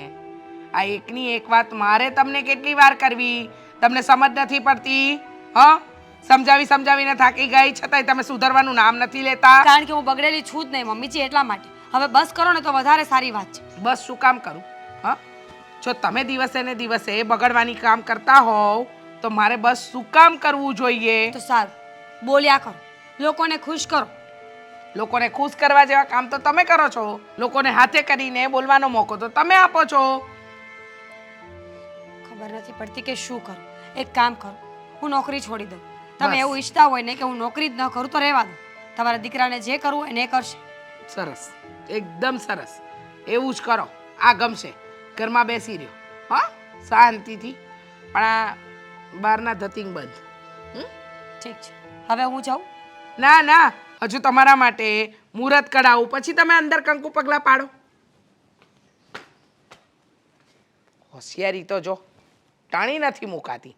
આ એકની એક વાત મારે તમને કેટલી વાર કરવી? તમને સમજ નથી પડતી? સમજાવીને થાકી ગઈ, છતાંય તમે સુધરવાનું નામ નથી લેતા. કારણ કે હું બગડેલી છું જ નહીં મમ્મીજી, એટલા માટે. હવે બસ કરો ને તો વધારે સારી વાત છે. બસ શું કામ કરું? જો તમે દિવસે ને દિવસે બગડવાની કામ કરતા હોવ તો મારે બસ શું કામ કરવું જોઈએ? તો સારું, બોલ્યા કરો, લોકોને ખુશ કરો. લોકોને ખુશ કરવા જેવા કામ તો તમે કરો છો. લોકોને હાથે કરીને બોલવાનો મોકો તો તમે આપો છો. ખબર નથી પડતી કે શું કરું. એક કામ કરો, હું નોકરી છોડી દઉં. તમે બસ. એવું ઈચ્છતા હોય ને કે હું નોકરી જ ન કરું તો રહેવા દો. તમારા દીકરાને જે કરવું હોય ને એ કરશે. સરસ, એકદમ સરસ. એવું જ કરો. આ ગમશે. ઘરમાં બેસી રહ્યો, શાંતિથી. પણ આ બહારના ધતિંગ બંધ. ઠીક છે, હવે હું જાઉં. ના, હજુ તમારા માટે મુહૂર્ત કઢાવું, પછી તમે અંદર કંકુ પગલા પાડો. હોશિયારી તો જો ટાણી નથી મુકાતી.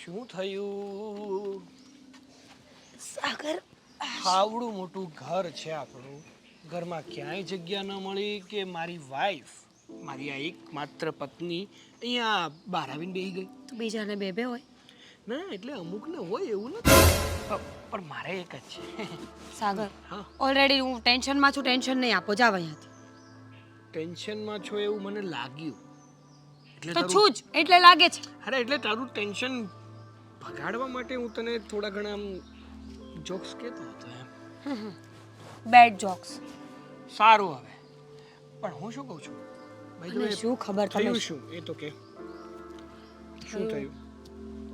શું થયું? સાગર, આવડું મોટું ઘર છે આપણું, ઘરમાં ક્યાંય જગ્યા ન મળી કે મારી વાઈફ, મારી આ એકમાત્ર પત્ની અહીંયા બહાર આવીને બેસી ગઈ. તો બીજાને બે બે હોય. ના એટલે અમુકને હોય એવું નથી, પણ મારે એક જ છે. સાગર, હા. ઓલરેડી હું ટેન્શનમાં છું. ટેન્શન નહીં આપો, જાવ અહીંયાથી. ટેન્શનમાં છો એવું મને લાગ્યું. એટલે તો તારું- છું જ, એટલે લાગે છે. અરે એટલે તારું ટેન્શન ભગાડવા માટે હું તને થોડા ઘણા આમ જોક્સ કહેતો હતો એમ. Bed jokes. સારું હવે, પણ હું શું કહું છું ભાઈ, મને શું ખબર તમે થયું શું એ તો કે શું થયું?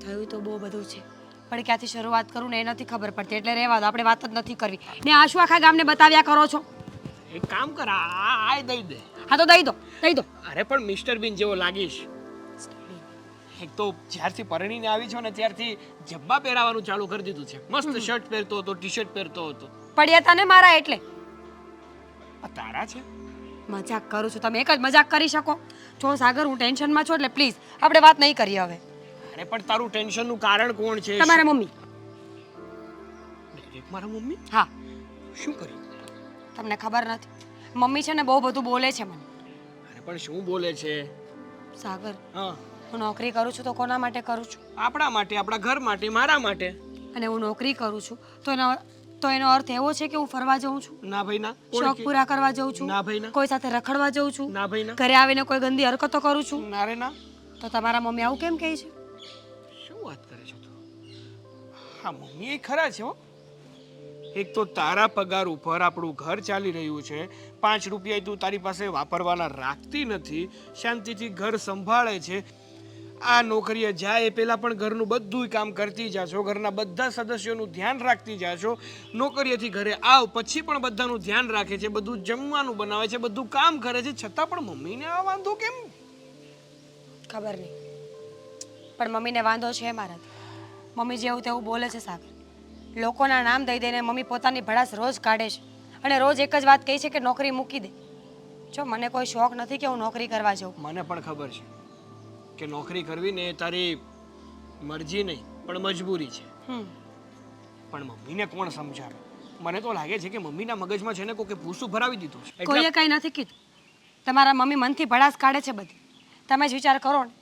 થયું તો બહુ બધું છે, પણ ક્યાંથી શરૂઆત કરું ને એ નથી ખબર પડતી. એટલે રહેવા દો, આપણે વાત જ નથી કરવી. ને આ શું આખા ગામને બતાવ્યા કરો છો? એક કામ કર, આ દઈ દે. હા તો દઈ દો, દઈ દો. અરે પણ મિસ્ટર બીન જેવો લાગીશ. એક તો જ્યારથી પરણીને આવી છો ને ત્યારથી જબ્બા પહેરાવાનું ચાલુ કરી દીધું છે. મસ્ત શર્ટ પહેરતો હતો, ટી શર્ટ પહેરતો હતો. પડ્યા તા ને મારા એટલે. આ તારા છે? મજાક કરું છું, તમે એક જ મજાક કરી શકો છો. સાગર, હું ટેન્શનમાં છું એટલે પ્લીઝ આપણે વાત નહીં કરીએ હવે. અરે પણ તારું ટેન્શનનું કારણ કોણ છે? તમારા મમ્મી. ડાયરેક્ટ મારા મમ્મી? હા, શું કર્યું? તમને ખબર નથી. મમ્મી છે ને બહુ બધું બોલે છે મને. અરે પણ શું બોલે છે? સાગર, હા, હું નોકરી કરું છું તો કોના માટે કરું છું? આપણા માટે, આપણા ઘર માટે, મારા માટે. અને હું નોકરી કરું છું તો એનો અર્થ એવો છે કે હું ફરવા જાઉં છું, ના ભાઈ ના. કોણ શોખ કે? પૂરા કરવા જાઉં છું, ના ભાઈ ના. કોઈ સાથે રખડવા જાઉં છું, ના ભાઈ ના. ઘરે આવીને કોઈ ગંદી હરકતો કરું છું. ના રે ના. તો તમારા મમ્મી આવું કેમ કહે છે? શું વાત કરે છે તું? હા, મમ્મી એ ખરા છે હો. એક તો તારા પગાર ઉપર આપણું ઘર ચાલી રહ્યું છે, 5 રૂપિયા તું તારી પાસે વાપરવાના રાખતી નથી, શાંતિથી ઘર સંભાળે છે. આ નોકરીએ જાય એ પહેલા પણ ઘરનું બધું કામ કરતી જાશો, ઘરના બધા સદસ્યોનું ધ્યાન રાખતી જાશો. નોકરીએથી ઘરે આવ પછી પણ બધાનું ધ્યાન રાખે છે, બધું જમવાનું બનાવે છે, બધું કામ કરે છે, છતાં પણ મમ્મીને આ વાંધો કેમ? ખબર નહીં, પણ મમ્મીને વાંધો છે મારાથી. મમ્મી જેવું તેવું બોલે છે સાગર. લોકોના નામ દઈ દઈને મમ્મી પોતાની ભડાસ રોજ કાઢે છે અને રોજ એક જ વાત કહે છે કે નોકરી મૂકી દે. જો મને કોઈ શોખ નથી કે હું નોકરી કરવા જાઉં. મને પણ ખબર છે કે નોકરી કરવી ને એ તારી મરજી નહીં પણ મજબૂરી છે. પણ મમ્મીને કોણ સમજાવે? મને તો લાગે છે કે મમ્મીના મગજમાં છે ને કોકે ભૂસું ભરાવી દીધું છે. એટલે કોઈએ કંઈ નથી કીધું. તમારા મમ્મી મનથી ભડાસ કાઢે છે બધી. તમે જ વિચાર કરો ને,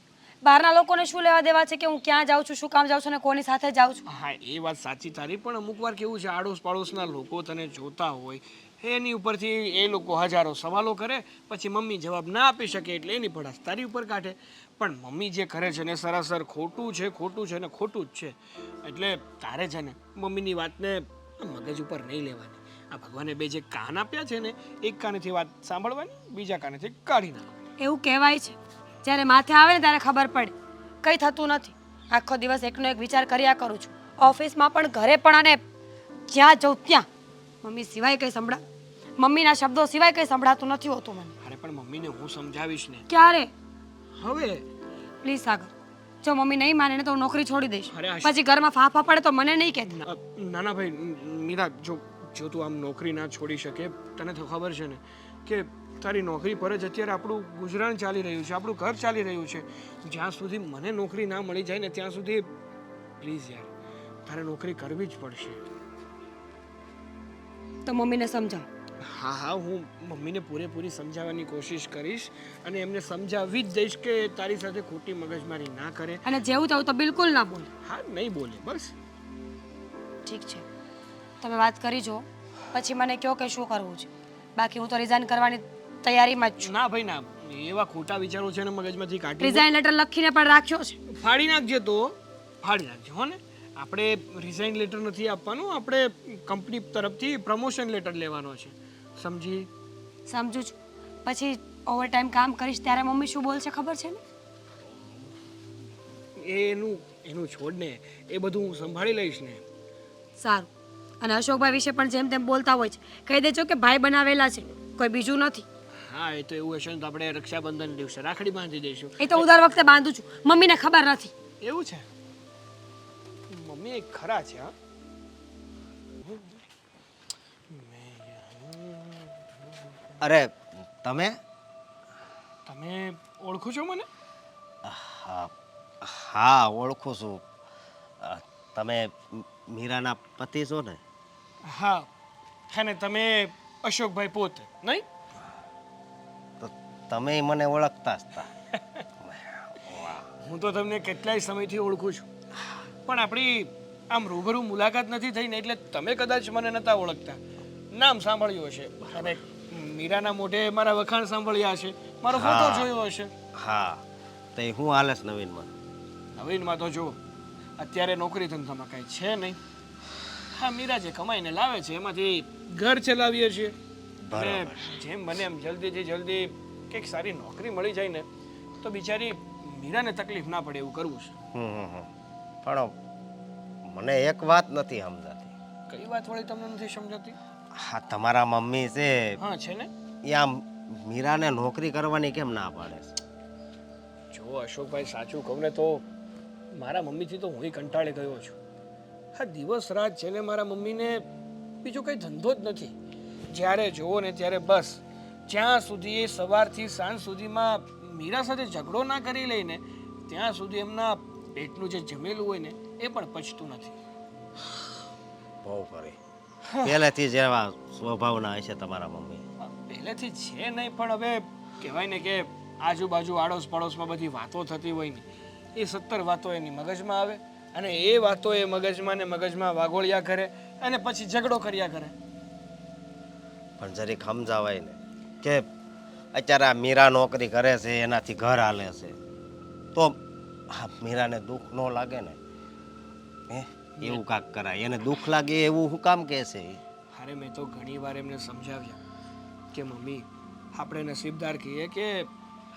બહારના લોકોને શું લેવા દેવા છે કે હું ક્યાં જાઉં છું, શું કામ જાઉં છું અને કોની સાથે જાઉં છું? હા, એ વાત સાચી તારી, પણ અમુક વાર કેવું છે, આડોશ પાડોશના લોકો તને જોતા હોય, એની ઉપરથી એ લોકો હજારો સવાલો કરે, પછી મમ્મી જવાબ ના આપી શકે એટલે એની ભડાસ તારી ઉપર કાઢે. પણ મમ્મી જે કરે છે ને સરાસર ખોટું છે, ખોટું છે ને ખોટું જ છે. એટલે તારે છે ને મમ્મીની વાતને મગજ ઉપર નહીં લેવાની. આ ભગવાને બે જે કાન આપ્યા છે ને, એક કાનેથી વાત સાંભળવાની, બીજા કાનેથી કાઢી નાખવાની. એવું કહેવાય છે, જ્યારે માથે આવે ને ત્યારે ખબર પડે. કંઈ થતું નથી. આખો દિવસ એકનો એક વિચાર કર્યા કરું છું, ઓફિસમાં પણ, ઘરે પણ, અને જ્યાં જઉં ત્યાં મમ્મી સિવાય કંઈ મમ્મીના શબ્દો સિવાય કંઈ સંભળાતું નથી હોતું મને. અરે પણ મમ્મીને હું સમજાવીશ ને. ક્યારે? હવે પ્લીઝ સાગર, જો મમ્મી નહીં માને ને તો હું નોકરી છોડી દઈશ. અરે પછી ઘરમાં ફાફા પડે તો મને નહીં કહેતી. નાના ભાઈ મીરા, જો તું આમ નોકરી ના છોડી શકે, તને તો ખબર છે ને કે તારી નોકરી પર જ અત્યારે આપણું ગુજરાન ચાલી રહ્યું છે, આપણું ઘર ચાલી રહ્યું છે. જ્યાં સુધી મને નોકરી ના મળી જાય ને ત્યાં સુધી પ્લીઝ યાર તારે નોકરી કરવી જ પડશે. તો મમ્મીને સમજાવો. હા હા હું મમ્મીને પૂરેપૂરી સમજાવવાની કોશિશ કરીશ અને એમને સમજાવી જ દઈશ કે તારી સાથે ખોટી મગજમારી ના કરે. અને જેવું થયું તો બિલકુલ ના બોલે. હા નહીં બોલે બસ. ઠીક છે, તમે વાત કરી જો, પછી મને કહો કે શું કરવું છે. બાકી હું તો રિઝાઇન કરવાની તૈયારીમાં જ છું. ના ભાઈ ના, એવા ખોટા વિચારો છે ને મગજમાંથી કાઢી રિઝાઇન લેટર લખીને પણ રાખ્યો છે. ફાડી નાખજે તો ફાડી નાખજે હો ને. આપણે રિઝાઇન લેટર નથી આપવાનું, આપણે કંપની તરફથી પ્રમોશન લેટર લેવાનો છે, સમજી? સમજુ છું. પછી ઓવર ટાઈમ કામ કરીશ ત્યારે મમ્મી શું બોલશે ખબર છે ને? એનું એનું છોડ ને, એ બધું હું સંભાળી લઈશ ને. સારું. અને અશોકભાઈ વિશે પણ જેમ તેમ બોલતા હોય છે, કહી દેજો કે ભાઈ બનાવેલા છે, કોઈ બીજું નથી. હા એ તો એવું હશે ને તો આપણે રક્ષાબંધન દિવસે રાખડી બાંધી દઈશું. એ તો હું દર વખતે બાંધું છું, મમ્મીને ખબર નથી. એવું છે? મમ્મી એક ખરા છે હા. અરે તમે તમે ઓળખો છો મને? હા હા ઓળખું છું. તમે મીરાના પતિ છો ને? હા અને તમે અશોકભાઈ પોતે નહીં? તો તમે મને ઓળખતા જ હતા. હું તો તમને કેટલાય સમયથી ઓળખું છું, પણ આપણી આમ રૂબરૂ મુલાકાત નથી થઈ ને એટલે તમે કદાચ મને નતા ઓળખતા. નામ સાંભળ્યું હશે અને મીરાના મોઢે મારા વખાણ સાંભળ્યા હશે, મારો ફોટો જોયો હશે. હા તો હું હાલે છે નવીનમાં? નવીનમાં તો જો અત્યારે નોકરી ધંધામાં કાંઈ છે નહીં. હા મીરા જે કમાઈને લાવે છે એમાંથી ઘર ચલાવીએ છીએ. અને જેમ બને એમ જલ્દીથી જલ્દી કંઈક સારી નોકરી મળી જાય ને તો બિચારી મીરાને તકલીફ ના પડે એવું કરવું છે. પણ મને એક વાત નથી સમજાતી. કઈ વાત વળી તમને નથી સમજાતી? હા તમારા મમ્મી છે હા છે ને, એ આમ મીરાને નોકરી કરવાની કેમ ના પાડે છે? જો અશોકભાઈ સાચું કહું ને તો મારા મમ્મીથી તો હું કંટાળી ગયો છું. હા દિવસ રાત છે ને મારા મમ્મીને બીજો કંઈ ધંધો જ નથી. જ્યારે જુઓ ને ત્યારે બસ જ્યાં સુધી એ સવારથી સાંજ સુધીમાં મીરા સાથે ઝઘડો ના કરી લઈને ત્યાં સુધી એમના પેટનું જે જમેલું હોય ને એ પણ પચતું નથી. બહુ કરી પહેલેથી જ એવા સ્વભાવના હશે તમારા મમ્મી. પહેલેથી છે નહીં પણ હવે કહેવાય ને કે આજુબાજુ આડોશ પડોશમાં બધી વાતો થતી હોય ને એ 70 વાતો એની મગજમાં આવે અને એ વાતો એ મગજમાં ને મગજમાં વાગોળ્યા કરે અને પછી ઝઘડો કર્યા કરે. પણ જરીક સમજાવાય ને કે અત્યારે આ મીરા નોકરી કરે છે એનાથી ઘર હાલે છે તો મીરાને દુઃખ ન લાગે ને? હે એવું કાંક કરાય, એને દુઃખ લાગે એવું શું કામ કહે છે? અરે મેં તો ઘણી વાર એમને સમજાવ્યા કે મમ્મી આપણે નસીબદાર કહીએ કે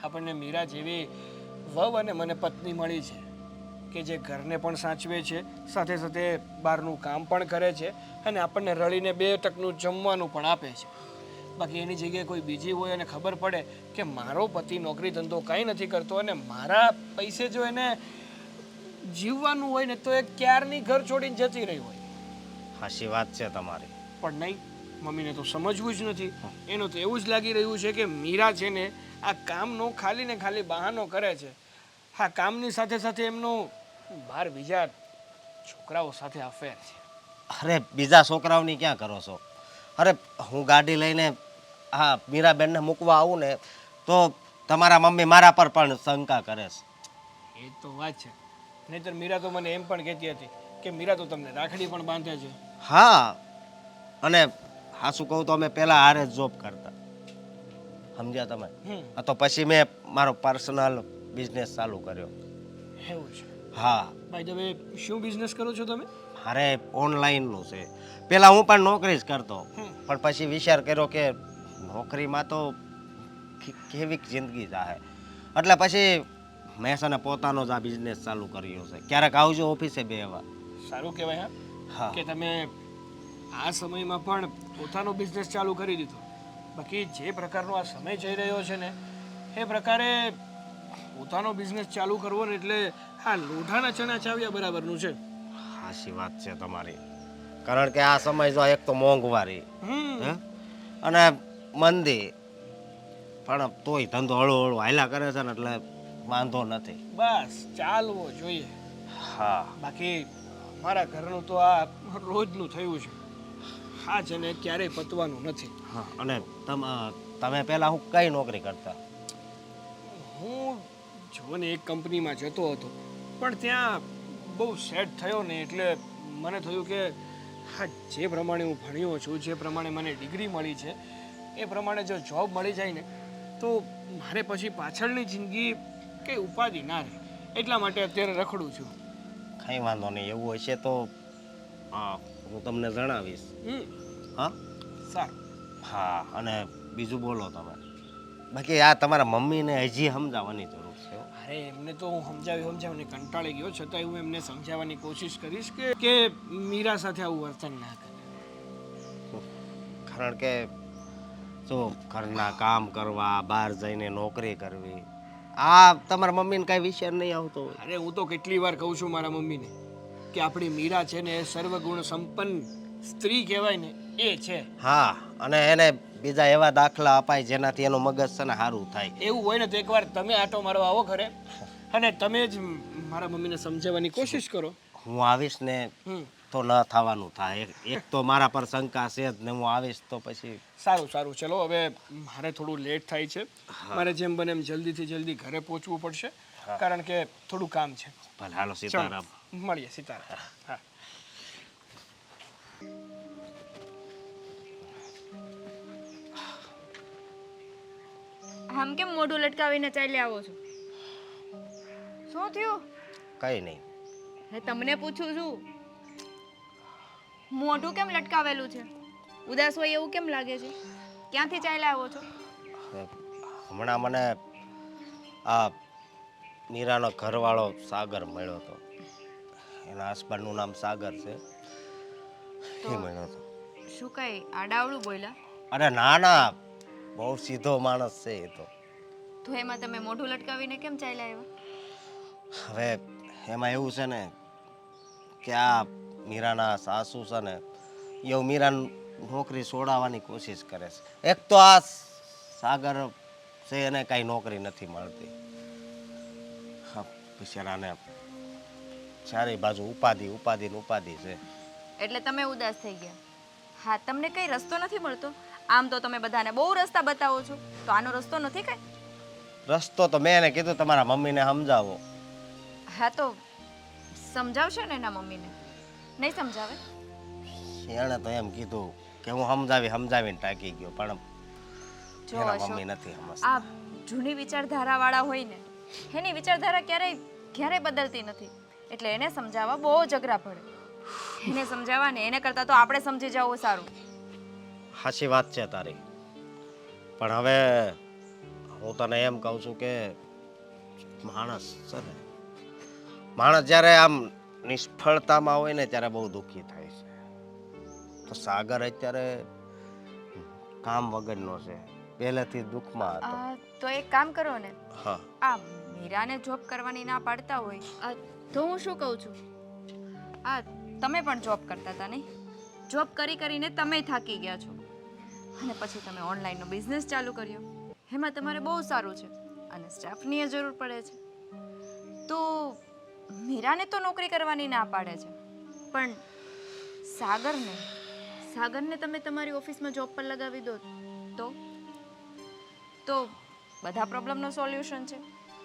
આપણને મીરા જેવી વહુ અને મને પત્ની મળી છે કે જે ઘરને પણ સાચવે છે, સાથે સાથે બહારનું કામ પણ કરે છે અને આપણને રળીને 2 ટકનું જમવાનું પણ આપે છે. બાકી એની જગ્યાએ કોઈ બીજી હોય અને ખબર પડે કે મારો પતિ નોકરી ધંધો કાંઈ નથી કરતો અને મારા પૈસે જો એને જીવવાનું હોય ને તો એ ક્યારની ઘર છોડીને જતી રહી હોય. હાચી વાત છે તમારી. પણ નહીં, મમ્મીને તો સમજવું જ નથી. એનું તો એવું જ લાગી રહ્યું છે કે મીરા છે ને આ કામનો ખાલી ને ખાલી બહાનો કરે છે. હા કામની સાથે સાથે એમનું બહાર બીજા છોકરાઓ સાથે અફેર છે. અરે બીજા છોકરાઓની ક્યાં કરો છો? અરે હું ગાડી લઈને હા મીરાબેનને મૂકવા આવું ને તો તમારા મમ્મી મારા પર પણ શંકા કરે છે. એ તો વાત છે. નહીંતર મીરા તો મને એમ પણ કહેતી હતી કે મીરા તો તમને રાખડી પણ બાંધે છે. હા અને હાસું કહું તો અમે પહેલાં હારે જ જોબ કરતા, સમજ્યા તમે? તો પછી મેં મારો પર્સનલ બિઝનેસ ચાલુ કર્યો. એવું છે? હા. ભાઈ તમે શું બિઝનેસ કરો છો તમે? મારે ઓનલાઈનનું છે. પહેલાં હું પણ નોકરી જ કરતો પણ પછી વિચાર કર્યો કે નોકરીમાં તો કેવી જિંદગી જાહે એટલે પછી મેં છે ને પોતાનો જ આ બિઝનેસ ચાલુ કર્યો છે. ક્યારેક આવજો ઓફિસે બેહવા. સારું કહેવાય હા કે તમે આ સમયમાં પણ પોતાનો બિઝનેસ ચાલુ કરી દીધો. બાકી જે પ્રકારનો આ સમય જઈ રહ્યો છે ને એ પ્રકારે પોતાનો બિઝનેસ ચાલુ કરવો ને એટલે હા લોઢાના ચણા ચાવ્યા બરાબરનું છે. સાચી વાત છે તમારી. કારણ કે આ સમય જો એક તો મોંઘવારી હે અને મંદી પણ તોય ધંધો હળવો હળવો હાલ્યા કરે છે ને એટલે વાંધો નથી. બસ ચાલવો જોઈએ. હા બાકી મારા ઘરનું તો આ રોજનું થયું છે. હા છે ને ક્યારેય પતવાનું નથી. હા અને તમે પહેલા હું કઈ નોકરી કરતા? હું જો ને એક કંપનીમાં જતો હતો, પણ ત્યાં બહુ સેટ થયો ને એટલે મને થયું કે હા જે પ્રમાણે હું ભણ્યો છું, જે પ્રમાણે મને ડિગ્રી મળી છે, એ પ્રમાણે જો જોબ મળી જાય ને તો મારે પછી પાછળની જિંદગી કંઈ ઉપાધિ ના રહે. એટલા માટે અત્યારે રખડું છું. કંઈ વાંધો નહીં, એવું હશે તો હું તમને જણાવીશ. હા સારું. હા અને બીજું બોલો તમે. બાકી આ તમારા મમ્મીને હજી સમજાવવાની જરૂર છે હો. અરે એમને તો હું સમજાવીને કંટાળી ગયો, છતાંય હું એમને સમજાવવાની કોશિશ કરીશ કે મીરા સાથે આવું વર્તન ના કરે. કારણ કે જો ઘરના કામ કરવા, બહાર જઈને નોકરી કરવી, આ તમારા મમ્મીને કાંઈ વિચાર નહીં આવતો હોય? અરે હું તો કેટલી વાર કહું છું મારા મમ્મીને કે આપણી મીરા છે ને એ સર્વગુણ સંપન્ન સ્ત્રી કહેવાય ને એ છે. હા અને એને બીજા એવા દાખલા અપાય જેનાથી એનું મગજ છે ને સારું થાય. એવું હોય ને તો એકવાર તમે આટો મારવા આવો ઘરે અને તમે જ મારા મમ્મીને સમજાવવાની કોશિશ કરો. હું આવીશ ને તો ન થવાનું થાય. એક તો મારા પર શંકા છે જ ને, હું આવીશ તો પછી. સારું ચલો, હવે મારે થોડું લેટ થાય છે. મારે જેમ બને એમ જલ્દીથી જલ્દી ઘરે પહોંચવું પડશે, કારણ કે થોડું કામ છે. ભલે હાલો સીતારામ. મળીએ સીતારામ. હા. આમ કેમ મોઢું લટકાવીને ચાલ્યા આવો છો? શું થયું? કઈ નહીં. હે તમને પૂછું છું. મોઢું કેમ લટકાવેલું છે? ઉદાસ હોય એવું કેમ લાગે છે? ક્યાંથી ચાલ્યા આવો છો? હમણાં મને આ મીરાનો ઘરવાળો સાગર મળ્યો હતો. એના હસબન્ડનું નામ સાગર છે. એ મળ્યો હતો. શું કઈ આડાવડું બોલ્યા? અરે ના ના, બહુ સીધો માણસ છે એ તો એમાં તમે મોઢું લટકાવીને કેમ ચાલ્યા આવ્યા? હવે એમાં એવું છે ને કે આ મીરાના સાસુ છે ને એવું મીરાની નોકરી છોડાવવાની કોશિશ કરે છે. એક તો આ સાગર છે એને કાંઈ નોકરી નથી મળતી. હા બિચારાને ચારે બાજુ ઉપાધિ છે. એટલે તમે ઉદાસ થઈ ગયા? હા, તમને કઈ રસ્તો નથી મળતો? આમ તો તમે બધાને બહુ રસ્તા બતાવો છો, તો આનો રસ્તો નથી કઈ? રસ્તો તો મેં એને કીધું તમારા મમ્મીને સમજાવો. હા તો સમજાવશે ને એના મમ્મીને? નહીં સમજાવે? એણે તો એમ કીધું કે હું સમજાવીને ટાંકી ગયો, પણ જો એના અશોક, મમ્મી નથી સમજતા. આ જૂની વિચારધારા વાળા હોય ને, એની વિચારધારા ક્યારેય બદલતી નથી. એટલે એને સમજાવવા બહુ જ અઘરા પડે. એને સમજાવવા ને એને કરતા તો આપણે સમજી જવું સારું. સાચી વાત છે તારી, પણ હવે હું તને એમ કહું છું કે માણસ છે ને, માણસ જ્યારે આમ નિષ્ફળતામાં હોય ને ત્યારે બહુ દુઃખી થાય છે. તો સાગર અત્યારે કામ વગરનો છે, પહેલેથી દુઃખમાં હતો. તો એક કામ કરો ને, હા આ મીરાને જોબ કરવાની ના પાડતા હોય તો હું શું કહું છું, આ તમે પણ જોબ કરતા હતા નહીં? જોબ કરીને તમે થાકી ગયા છો અને પછી તમે ઓનલાઈનનો બિઝનેસ ચાલુ કર્યો. એમાં તમારે બહુ સારું છે અને સ્ટાફની જરૂર પડે છે. તો મીરાને તો નોકરી કરવાની ના પાડે છે, પણ સાગરને તમે તમારી ઓફિસમાં જોબ પર લગાવી દો તો બધા પ્રોબ્લેમનો સોલ્યુશન છે.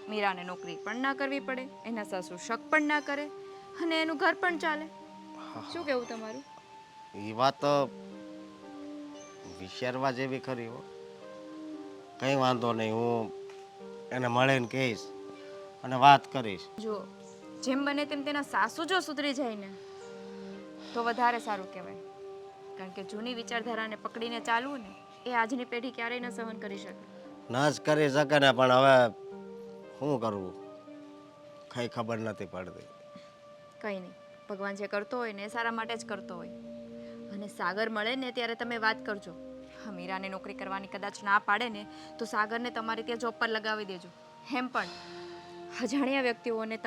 મીરાને નોકરી પણ ના કરવી પડે, એના સાસુ શક પણ ના કરે અને એનું ઘર પણ ચાલે. શું કેવું તમારું? એ વાત વિચારવા જેવી ખરી હો. કંઈ વાંધો નહીં, હું એને મળીને કહીશ અને વાત કરીશ. જો જેમ બને તેમ તેના સાસુ જો સુધરી જાય ને તો વધારે સારું કહેવાય. કારણ કે જૂની વિચારધારાને પકડીને ચાલવું ને એ આજની પેઢી ક્યારેય ન સહન કરી શકે. ન જ કરી શકે ને, પણ હવે શું કરવું કંઈ ખબર નથી પડતી. કંઈ નહીં, ભગવાન જે કરતો હોય ને એ સારા માટે જ કરતો હોય. અને સાગર મળે ને ત્યારે તમે વાત કરજો. હા, મીરાને નોકરી કરવાની કદાચ ના પાડે ને તો સાગરને તમારે ત્યાં જોબ પર લગાવી દેજો. એમ પણ અજાણ્યા વ્યક્તિઓને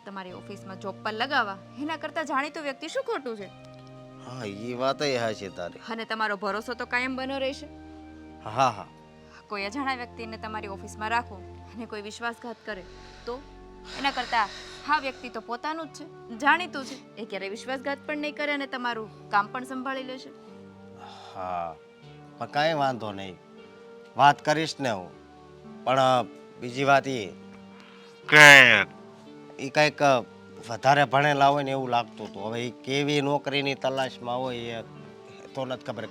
તમારી ઓફિસમાં જોબ પર લગાવવા એના કરતાં જાણીતું વ્યક્તિ શું ખોટું છે? હા એ વાત હાચી તારી. અને તમારો ભરોસો તો કાયમ બનો રહેશે. હા હા કોઈ અજાણ્યા વ્યક્તિને તમારી ઓફિસમાં રાખો અને કોઈ વિશ્વાસઘાત કરે તો એના કરતાં હા વ્યક્તિ તો પોતાનું જ છે, જાણીતું છે. એ ક્યારેય વિશ્વાસઘાત પણ નહીં કરે અને તમારું કામ પણ સંભાળી લેશે. હા પણ કાંઈ વાંધો નહીં, વાત કરીશ ને હું. પણ બીજી વાત એ કે એ કંઈક વધારે ભણેલા હોય ને એવું લાગતું હતું. હવે એ કેવી નોકરીની તલાશમાં હોય એ તો નથી ખબર.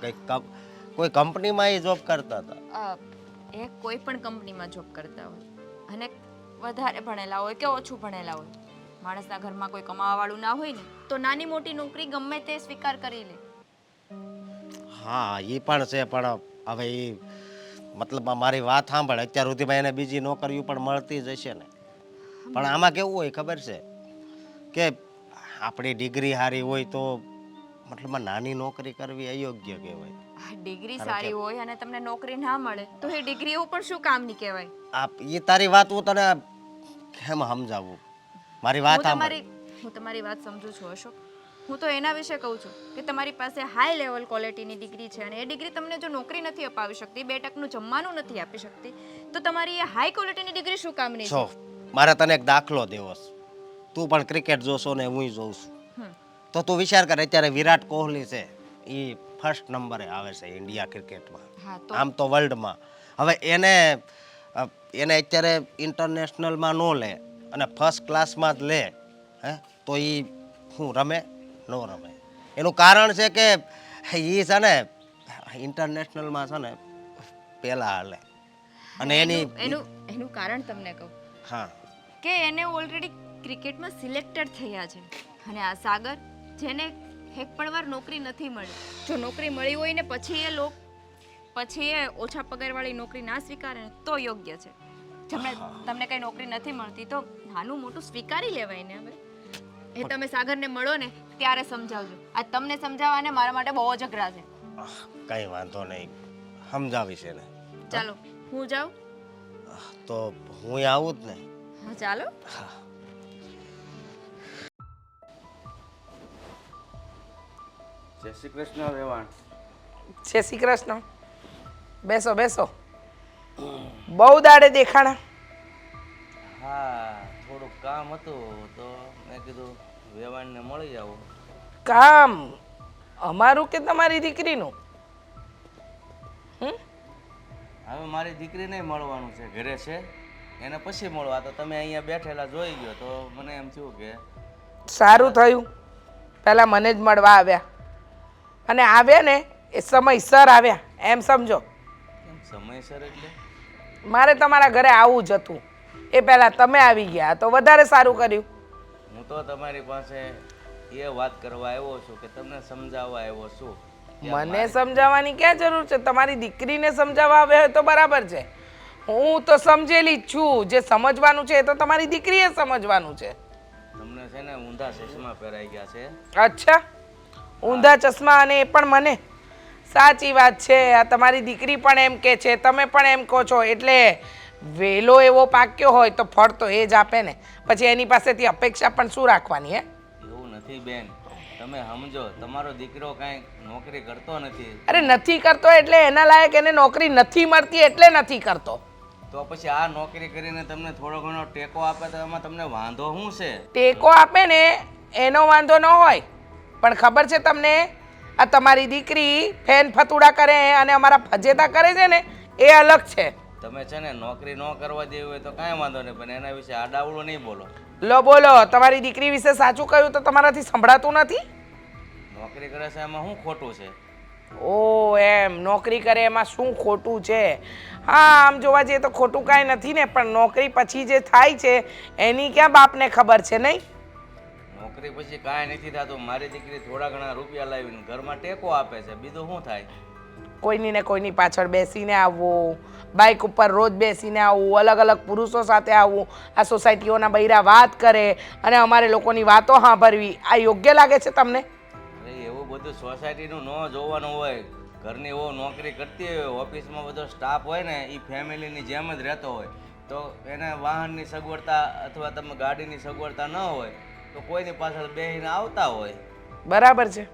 કોઈ કંપનીમાં એ જોબ કરતા હતા. એ કોઈ પણ કંપનીમાં જોબ કરતા હોય અને વધારે ભણેલા હોય કે ઓછું ભણેલા હોય, માણસના ઘરમાં કોઈ કમાવાવાળું ના હોય ને તો નાની મોટી નોકરી ગમે તે સ્વીકાર કરી લે. હા એ પણ છે, પણ હવે એ મતલબ મારી વાત સાંભળ, અત્યાર સુધીમાં એને બીજી નોકરીઓ પણ મળતી જ હશે ને. પણ આમાં કેવું હોય ખબર છે કે આપણી ડિગ્રી સારી હોય તો મતલબ નાની નોકરી કરવી અયોગ્ય કહેવાય. ડિગ્રી સારી હોય અને તમને નોકરી ના મળે તો એ ડિગ્રી એવું પણ શું કામની કહેવાય? એ તારી વાત હું તને કેમ સમજાવું? મારી વાત સાંભળ. હું તમારી વાત સમજુ છું અશોક. હું તો એના વિશે કહું છું કે તમારી પાસે હાઈ લેવલ ક્વોલિટીની ડિગ્રી છે અને એ ડિગ્રી તમને જો નોકરી નથી અપાવી શકતી, 2 ટકનું જમવાનું નથી આપી શકતી, તો તમારી એ હાઈ ક્વોલિટીની ડિગ્રી શું કામની છે? મારે તને એક દાખલો દેવો છે. તું પણ ક્રિકેટ જોશો ને હું જોઉં છું, તો તું વિચાર કર, અત્યારે વિરાટ કોહલી છે એ ફર્સ્ટ નંબરે આવે છે ઇન્ડિયા ક્રિકેટમાં, આમ તો વર્લ્ડમાં. હવે એને અત્યારે ઇન્ટરનેશનલમાં ન લે અને ફર્સ્ટ ક્લાસમાં જ લે, હે તો એ શું રમે? ન રમે. એનું કારણ છે કે એ છે ને ઇન્ટરનેશનલમાં છે ને પહેલા હાલે. અને એનું કારણ તમને કહું. હા, કે એને ઓલરેડી ક્રિકેટમાં સિલેક્ટેડ થયા છે અને આ સાગર, જેને એક પણ વાર નોકરી નથી મળી, જો નોકરી મળી હોય ને પછી એ ઓછા પગારવાળી નોકરી ના સ્વીકારે ને તો યોગ્ય છે. તમને કઈ નોકરી નથી મળતી તો નાનું મોટું સ્વીકારી લેવાય ને. હવે એ તમે સાગરને મળો ને ત્યારે સમજાવજો. આ તમને સમજાવવાને મારા માટે બહુ જ અઘરા છે. કઈ વાંધો નહીં, સમજાવીશ એને. ચાલો હું જાઉં તો હું આવું જ ને. હા ચાલો. જય શ્રી કૃષ્ણ વેવાણ. જય શ્રી કૃષ્ણ. બેસો બેસો. બહુ દાડે દેખાણા. હા, થોડુંક કામ હતું તો મેં કીધું વેવાણને મળી આવું. કામ અમારું કે તમારી દીકરીનું? હવે મારી દીકરીને મળવાનું છે, ઘરે છે, એને પછી મળવા. તો તમે અહીંયા બેઠેલા જોઈ ગયો તો મને એમ થયું કે સારું થયું પહેલાં મને જ મળવા આવ્યા, અને આવ્યા ને એ સમયસર આવ્યા એમ સમજો. કેમ સમયસર એટલે? મારે તમારા ઘરે આવવું જ હતું, એ પહેલાં તમે આવી ગયા તો વધારે સારું કર્યું. હું તો તમારી પાસે એ વાત કરવા આવ્યો છું કે તમને સમજાવવા આવ્યો છું. મને સમજાવવાની ક્યાં જરૂર છે? તમારી દીકરીને સમજાવવા આવે હોય તો બરાબર છે. હું તો સમજેલી જ છું. જે સમજવાનું છે એ તો તમારી દીકરીએ સમજવાનું છે. તમને છે ને ઊંધા ચશ્મા પહેરાઈ ગયા છે. અચ્છા, ઊંધા ચશ્મા, અને એ પણ મને? સાચી વાત છે. આ તમારી દીકરી પણ એમ કે છે, તમે પણ એમ કહો છો, એટલે વેલો એવો પાક્યો હોય તો ફળ તો એ જ આપે ને. પછી એની પાસેથી અપેક્ષા પણ શું રાખવાની? હે, એવું નથી બેન, તમે સમજો, તમારો દીકરો કાંઈ નોકરી કરતો નથી. અરે નથી કરતો એટલે એના લાયક એને નોકરી નથી મળતી એટલે નથી કરતો. તો પછી આ નોકરી કરીને તમને થોડો ઘણો ટેકો આપે તો એમાં તમને વાંધો શું છે? ટેકો આપે ને એનો વાંધો ન હોય, પણ ખબર છે તમને, આ તમારી દીકરી ફેન ફતુડા કરે અને અમારા ફજેતા કરે છે ને એ અલગ છે. તમે છે ને નોકરી ન કરવા દેવી હોય તો કાંઈ વાંધો નહીં, પણ એના વિશે આડાવડું નહીં બોલો. લો બોલો, તમારી દીકરી વિશે સાચું કહ્યું તો તમારાથી સંભળાતું નથી. નોકરી કરે છે એમાં શું ખોટું છે? ઓ એમ, નોકરી કરે એમાં શું ખોટું છે? હા, આમ જોવા જઈએ તો ખોટું કાંઈ નથી ને, પણ નોકરી પછી જે થાય છે એની ક્યાં બાપને ખબર છે? નહીં, નોકરી પછી કાંઈ નથી થતું. મારી દીકરી થોડા ઘણા રૂપિયા લાવીને ઘરમાં ટેકો આપે છે, બીજું શું થાય? કોઈની ને કોઈની પાછળ બેસીને આવવું, બાઇક ઉપર રોજ બેસીને આવવું, અલગ અલગ પુરુષો સાથે આવવું, આ સોસાયટીઓના બૈરા વાત કરે અને અમારે લોકોની વાતો સાંભળવી, આ યોગ્ય લાગે છે તમને? અરે એવું બધું સોસાયટીનું ન જોવાનું હોય. ઘરની વહુ નોકરી કરતી હોય, ઓફિસમાં બધો સ્ટાફ હોય ને એ ફેમિલીની જેમ જ રહેતો હોય, તો એને વાહનની સગવડતા અથવા તમે ગાડીની સગવડતા ન હોય તો કોઈની પાછળ બેસીને આવતા હોય. બરાબર છે,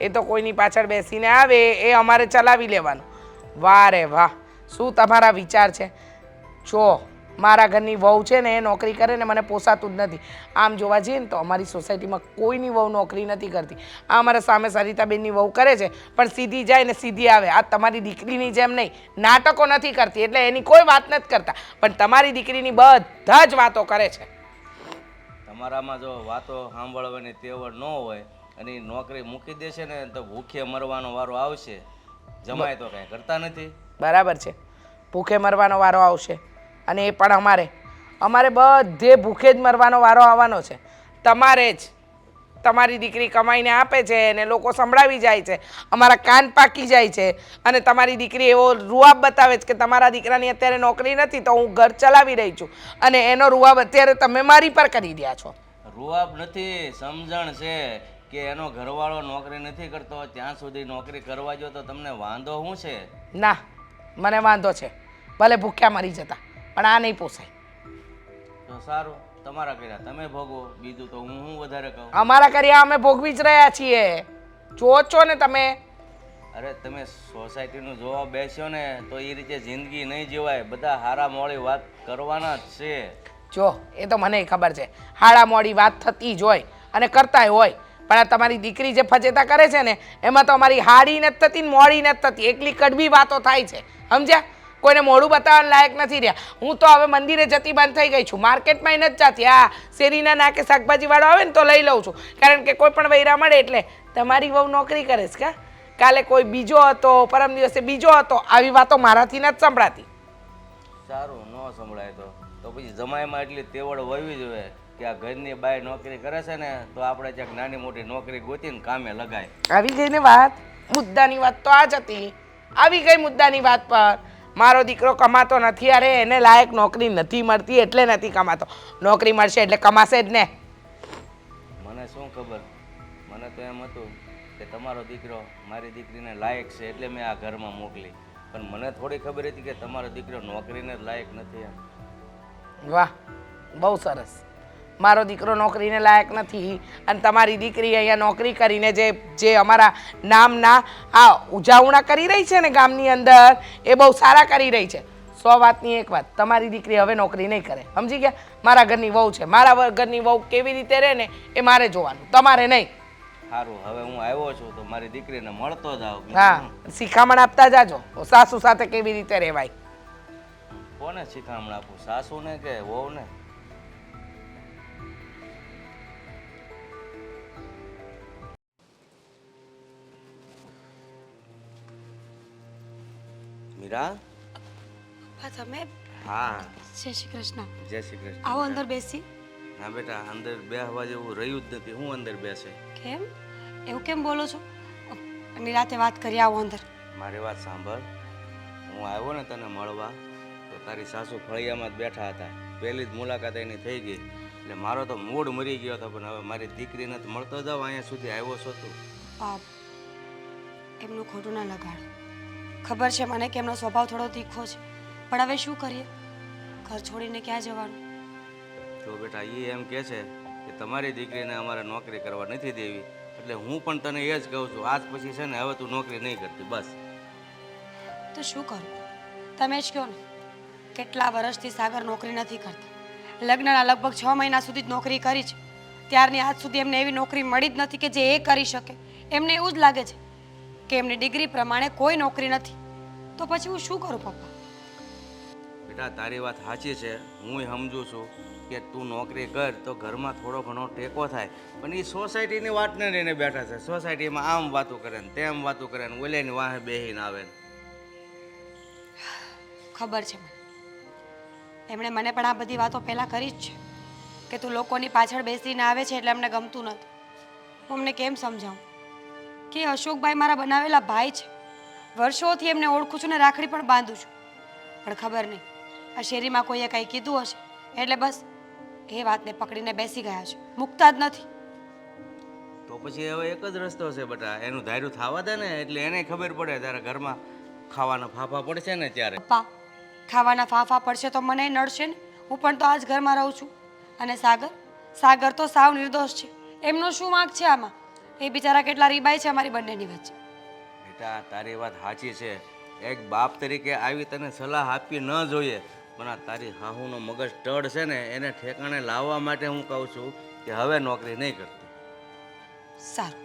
એ તો કોઈની પાછળ બેસીને આવે એ અમારે ચલાવી લેવાનું. વાહ રે વાહ, શું તમારા વિચાર છે! જો મારા ઘરની વહુ છે ને એ નોકરી કરે ને મને પોસાતું જ નથી. આમ જોવા જઈએ ને તો અમારી સોસાયટીમાં કોઈની વહુ નોકરી નથી કરતી. આ અમારા સામે સરિતાબેનની વહુ કરે છે પણ સીધી જાય ને સીધી આવે. આ તમારી દીકરીની જેમ નહીં, નાટકો નથી કરતી એટલે એની કોઈ વાત નથી કરતા, પણ તમારી દીકરીની બધા જ વાતો કરે છે. તમારામાં જો વાતો સાંભળવાની તેવડ ન હોય અને ઈ નોકરી મૂકી દેશે ને તો ભૂખે મરવાનો વારો આવશે. જમાય તો કાંઈ કરતા નથી. બરાબર છે, ભૂખે મરવાનો વારો આવશે અને એ પણ અમારે બધે ભૂખે જ મરવાનો વારો આવવાનો છે. તમારે જ. તમારી દીકરી કમાઈને આપે છે અને લોકો સંભળાવી જાય છે, અમારા કાન પાકી જાય છે અને તમારી દીકરી એવો રૂઆબ બતાવે છે કે તમારા દીકરાની અત્યારે નોકરી નથી તો હું ઘર ચલાવી રહી છું, અને એનો રૂઆબ અત્યારે તમે મારી પર કરી રહ્યા છો. રૂઆબ નથી, સમજણ છે કે એનો ઘરવાળો નોકરી નથી કરતો ત્યાં સુધી નોકરી કરવા જો તો તમને વાંધો શું છે? ના, મને વાંધો છે, ભલે ભૂખ્યા મરી જતા, પણ આ નહીં પોસાય. તો સારું, તમારા કર્યા તમે ભોગવો, બીજું તો હું વધારે કહું. અમારા કર્યા અમે ભોગવી જ રહ્યા છીએ, જો છો ને તમે. અરે તમે સોસાયટીનું જોવા બેસ્યો ને તો એ રીતે જિંદગી નહીં જીવાય. બધા હારા મોડી વાત કરવાના જ છે. જો એ તો મને ખબર છે, હાડા મોડી વાત થતી જ હોય અને કરતાય હોય, પણ આ તમારી દીકરી જે ફચેતા કરે છે ને એમાં તો અમારી હાડી નથી થતી ને મોડી નથી થતી, એકલી કડવી વાતો થાય છે, સમજ્યા? કોઈને મોઢું બતાવવા લાયક નથી રહ્યા. હું તો હવે મંદિરે જતી બંધ થઈ ગઈ છું, માર્કેટમાં નથી જતી. આ શેરીના નાકે શાકભાજીવાળો આવે ને તો લઈ લઉં છું, કારણ કે કોઈ પણ વૈરા મળે એટલે તમારી વહુ નોકરી કરે છે કા, કાલે કોઈ બીજો હતો, પરમ દિવસે બીજો હતો, આવી વાતો મારાથી નથી સંભળાતી. સારું, ન સંભળાય તો પછી જમાઈમાં એટલી તેવડ હોવી જોઈએ કે આ ઘરની બાય નોકરી કરે છે ને તો આપણે ક્યાંક નાની મોટી નોકરી ગોતીને કામે લગાય. આવી ગઈ ને વાત, મુદ્દાની વાત તો આ જ હતી. આવી ગઈ મુદ્દાની વાત પર. મારો દીકરો કમાતો નથી, અરે એને લાયક નોકરી નથી મળતી એટલે નથી કમાતો. નોકરી મળશે એટલે કમાશે જ ને. મને શું ખબર, મને તો એમ હતું કે તમારો દીકરો મારી દીકરીને લાયક છે એટલે મેં આ ઘરમાં મોકલી, પણ મને થોડી ખબર હતી કે તમારો દીકરો નોકરીને જ લાયક નથી. એમ વાહ, બહુ સરસ. મારો દીકરો નોકરીને લાયક નથી અને તમારી દીકરી અહીંયા નોકરી કરીને જે અમારા નામના આ ઉજાવણા કરી રહી છે ને ગામની અંદર, એ બહુ સારા કરી રહી છે. 100 વાતની એક વાત, તમારી દીકરી હવે નોકરી નહીં કરે, સમજી ગયા? મારા ઘરની વહુ છે, મારા ઘરની વહુ કેવી રીતે રહે ને એ મારે જોવાનું, તમારે નહીં. સારું, હવે હું આવ્યો છું તો મારી દીકરીને મળતો જ આવ. હા, શિખામણ આપતા જાજો સાસુ સાથે કેવી રીતે રહેવાય. કોને શિખામણ આપું, સાસુને કે વહુને? મીરા? તમે? હા. જય શ્રી કૃષ્ણ. જય શ્રી કૃષ્ણ. આવો અંદર બેસી. ના બેટા, અંદર બેસવા જેવું રહ્યું જ નથી. હું અંદર બેસે? કેમ એવું કેમ બોલો છો? નિરાતે વાત કરી, આવો અંદર. મારી વાત સાંભળ. હું આવ્યો ને તને મળવા તો તારી સાસુ ફળિયામાં જ બેઠા હતા. પહેલી જ મુલાકાત એની થઈ ગઈ એટલે મારો તો મૂડ મરી ગયો હતો, પણ હવે મારી દીકરીને તો મળતો જાવ, અહીંયા સુધી આવ્યો છો તું. એમનું ખોટું ના લગાડો. ખબર છે મને કે એમનો સ્વભાવ થોડો તીખો છે, પણ હવે શું કરીએ, ઘર છોડીને ક્યાં જવાનું? તો બેટા એ એમ કહે છે કે તમારી દીકરીને અમારે નોકરી કરવા નથી દેવી, એટલે હું પણ તને એ જ કહું છું, આજ પછી છે ને હવે તું નોકરી નહીં કરતી, બસ. તો શું કરું? તમે જ કહો ને. કેટલા વર્ષથી સાગર નોકરી નથી કરતા. લગ્નના લગભગ 6 મહિના સુધી જ નોકરી કરી છે, ત્યારની આજ સુધી એમને એવી નોકરી મળી જ નથી કે જે એ કરી શકે. એમને એવું જ લાગે છે કે એમની ડિગ્રી પ્રમાણે કોઈ નોકરી નથી. તો પછી હું શું કરું પપ્પા? બેટા તારી વાત સાચી છે, હું સમજુ છું કે તું નોકરી કર તો ઘરમાં થોડો ઘણો ટેકો થાય, પણ એ સોસાયટીની વાતને લઈને બેઠા છે. સોસાયટીમાં આમ વાતો કરે ને તેમ વાતો કરે ને ઓલેની વાહે બેહીને આવે ને. ખબર છે મને, એમણે મને પણ આ બધી વાતો પહેલાં કરી જ છે કે તું લોકોની પાછળ બેસીને આવે છે એટલે એમને ગમતું નથી. હું અમને કેમ સમજાવું કે અશોકભાઈ મારા બનાવેલા ભાઈ છે, વર્ષોથી એમને ઓળખું છું ને રાખડી પણ બાંધું છું, પણ ખબર નહીં આ શેરીમાં કોઈએ કંઈ કીધું હશે એટલે બસ એ વાતને પકડીને બેસી ગયા છે, મૂકતા જ નથી. તો પછી હવે એક જ રસ્તો છે બેટા, એનું ધાર્યું થવા દે ને, એટલે એને ખબર પડે તારા ઘરમાં ખાવાના ફાફા પડશે ને ત્યારે. પપ્પા, ખાવાના ફાફા પડશે તો મને નડશે ને, હું પણ તો આ જ ઘરમાં રહું છું. અને સાગર તો સાવ નિર્દોષ છે, એમનો શું વાંક છે આમાં? એ બિચારા કેટલા રીબાઈ છે અમારી બંનેની વચ્ચે. બેટા તારી વાત સાચી છે, એક બાપ તરીકે આવી તને સલાહ આપવી ન જોઈએ, પણ આ તારી હાહુનો મગજ ટડ છે ને એને ઠેકાણે લાવવા માટે હું કહું છું કે હવે નોકરી નહીં કરતી. સારું,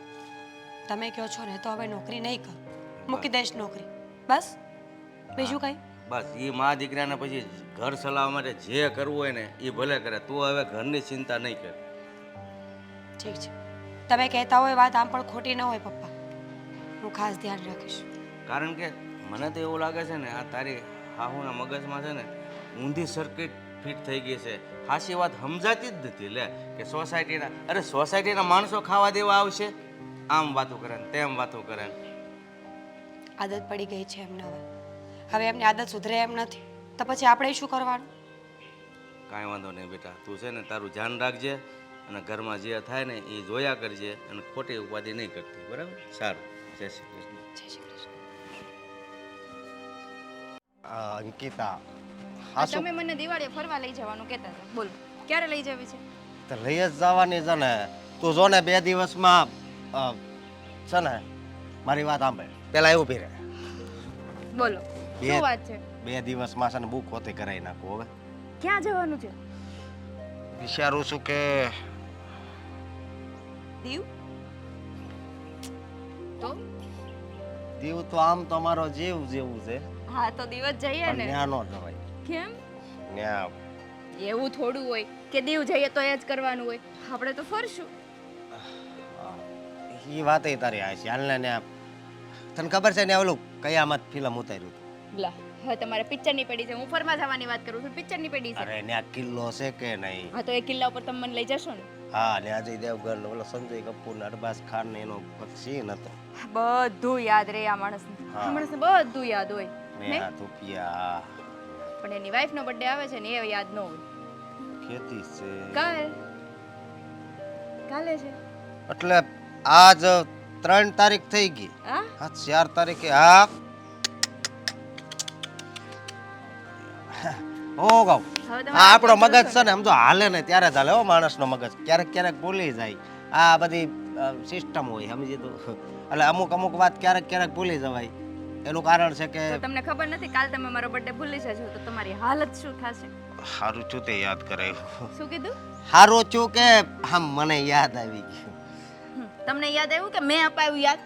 તમે કહો છો ને તો હવે નોકરી નહીં કરું, મૂકી દઈશ નોકરી, બસ. બીજું કંઈ? બસ એ મા દીકરાને પછી ઘર ચલાવવા માટે જે કરવું હોય ને એ ભલે કરે, તું હવે ઘરની ચિંતા નહીં કર. ઠીક છે, તમે કહેતા હોય વાત આમ પણ ખોટી ન હોય પપ્પા, હું ખાસ ધ્યાન રાખીશ. કારણ કે મને તો એવું લાગે છે ને આ તારી હાહુના મગજમાં છે ને ઊંધી સર્કિટ ફિટ થઈ ગઈ છે. હાચી વાત સમજાતી જ નથી લે કે સોસાયટીના માણસો ખાવા દેવા આવશે, આમ વાતો કરે ને તેમ વાતો કરે ને. આદત પડી ગઈ છે એમને, હવે એમની આદત સુધરે એમ નથી, તો પછી આપણે શું કરવાનું? કાંઈ વાંધો નહીં બેટા, તું છે ને તારું ધ્યાન રાખજે અને ઘરમાં જે થાય ને એ જોયા કરજે અને ખોટી ઉપાધિ નહીં કરતી, બરાબર? સારું, જય શ્રી કૃષ્ણ. જય શ્રી કૃષ્ણ. અંકિતા, આ તમે મને દિવાળીએ ફરવા લઈ જવાનું કહેતા હતા, બોલો ક્યારે લઈ જવી છે? તો લઈ જ જવાની છે ને. તું જો ને 2 દિવસમાં છે ને, મારી વાત સાંભળ, પેલા એવું પીરે બોલો શું વાત છે? 2 દિવસમાં છે ને બુક હોતી કરાવી નાખું. હવે ક્યાં જવાનું છે? વિચારું છું કે દીવ? તો દીવ તો આમ તો મારો જીવ જેવું છે, હા તો દિવસ જઈએ પણ ને. ન્યા નો જવાય. કેમ? ન્યા એવું થોડું હોય કે દીવ જઈએ તો એ જ કરવાનું હોય, આપણે તો ફરશું. એ વાત તારી આ છે. હાલને ન્યા તને ખબર છે ને ઓલું કયામત ફિલ્મ ઉતાર્યું હતું. લા હવે તમારે પિક્ચરની પેડી છે, હું ફરવા જવાની વાત કરું છું, પિક્ચરની પેડી છે. અરે ન્યા કિલ્લો છે કે નહીં? હા તો એ કિલ્લા ઉપર તમે મને લઈ જશો ને? હા, ને અજય દેવગન, ઓલો સંજય કપૂર ને અરબાઝ ખાન ને એનો સીન હતો. બધું યાદ રહે આ માણસને. હા. આ માણસને બધું યાદ હોય. ને આ તુપિયા પણ એની વાઈફ નો બર્થડે આવે છે ને એ યાદ ન હોય. ખેતી છે કાલે છે એટલે આજ 3 તારીખ થઈ ગઈ. હા હા 4 તારીખે. હા હો ગાવ. હવે હા, આપણો મગજ છે ને સમજો હાલે ને ત્યારે જ હાલે હો માણસનો મગજ. ક્યારેક ક્યારેક ભૂલી જાય. આ બધી સિસ્ટમ હોય, સમજી તું. એટલે અમુક વાત ક્યારેક ક્યારેક ભૂલી જવાય. એનું કારણ છે કે તો તમને ખબર નથી કાલ તમે મારો બર્થડે ભૂલી જશો તો તમારી હાલત શું થશે? સારું છું તે યાદ કરાયું. શું કીધું? સારું છું કે આમ મને યાદ આવી ગયું. તમને યાદ આવ્યું કે મેં અપાયું યાદ?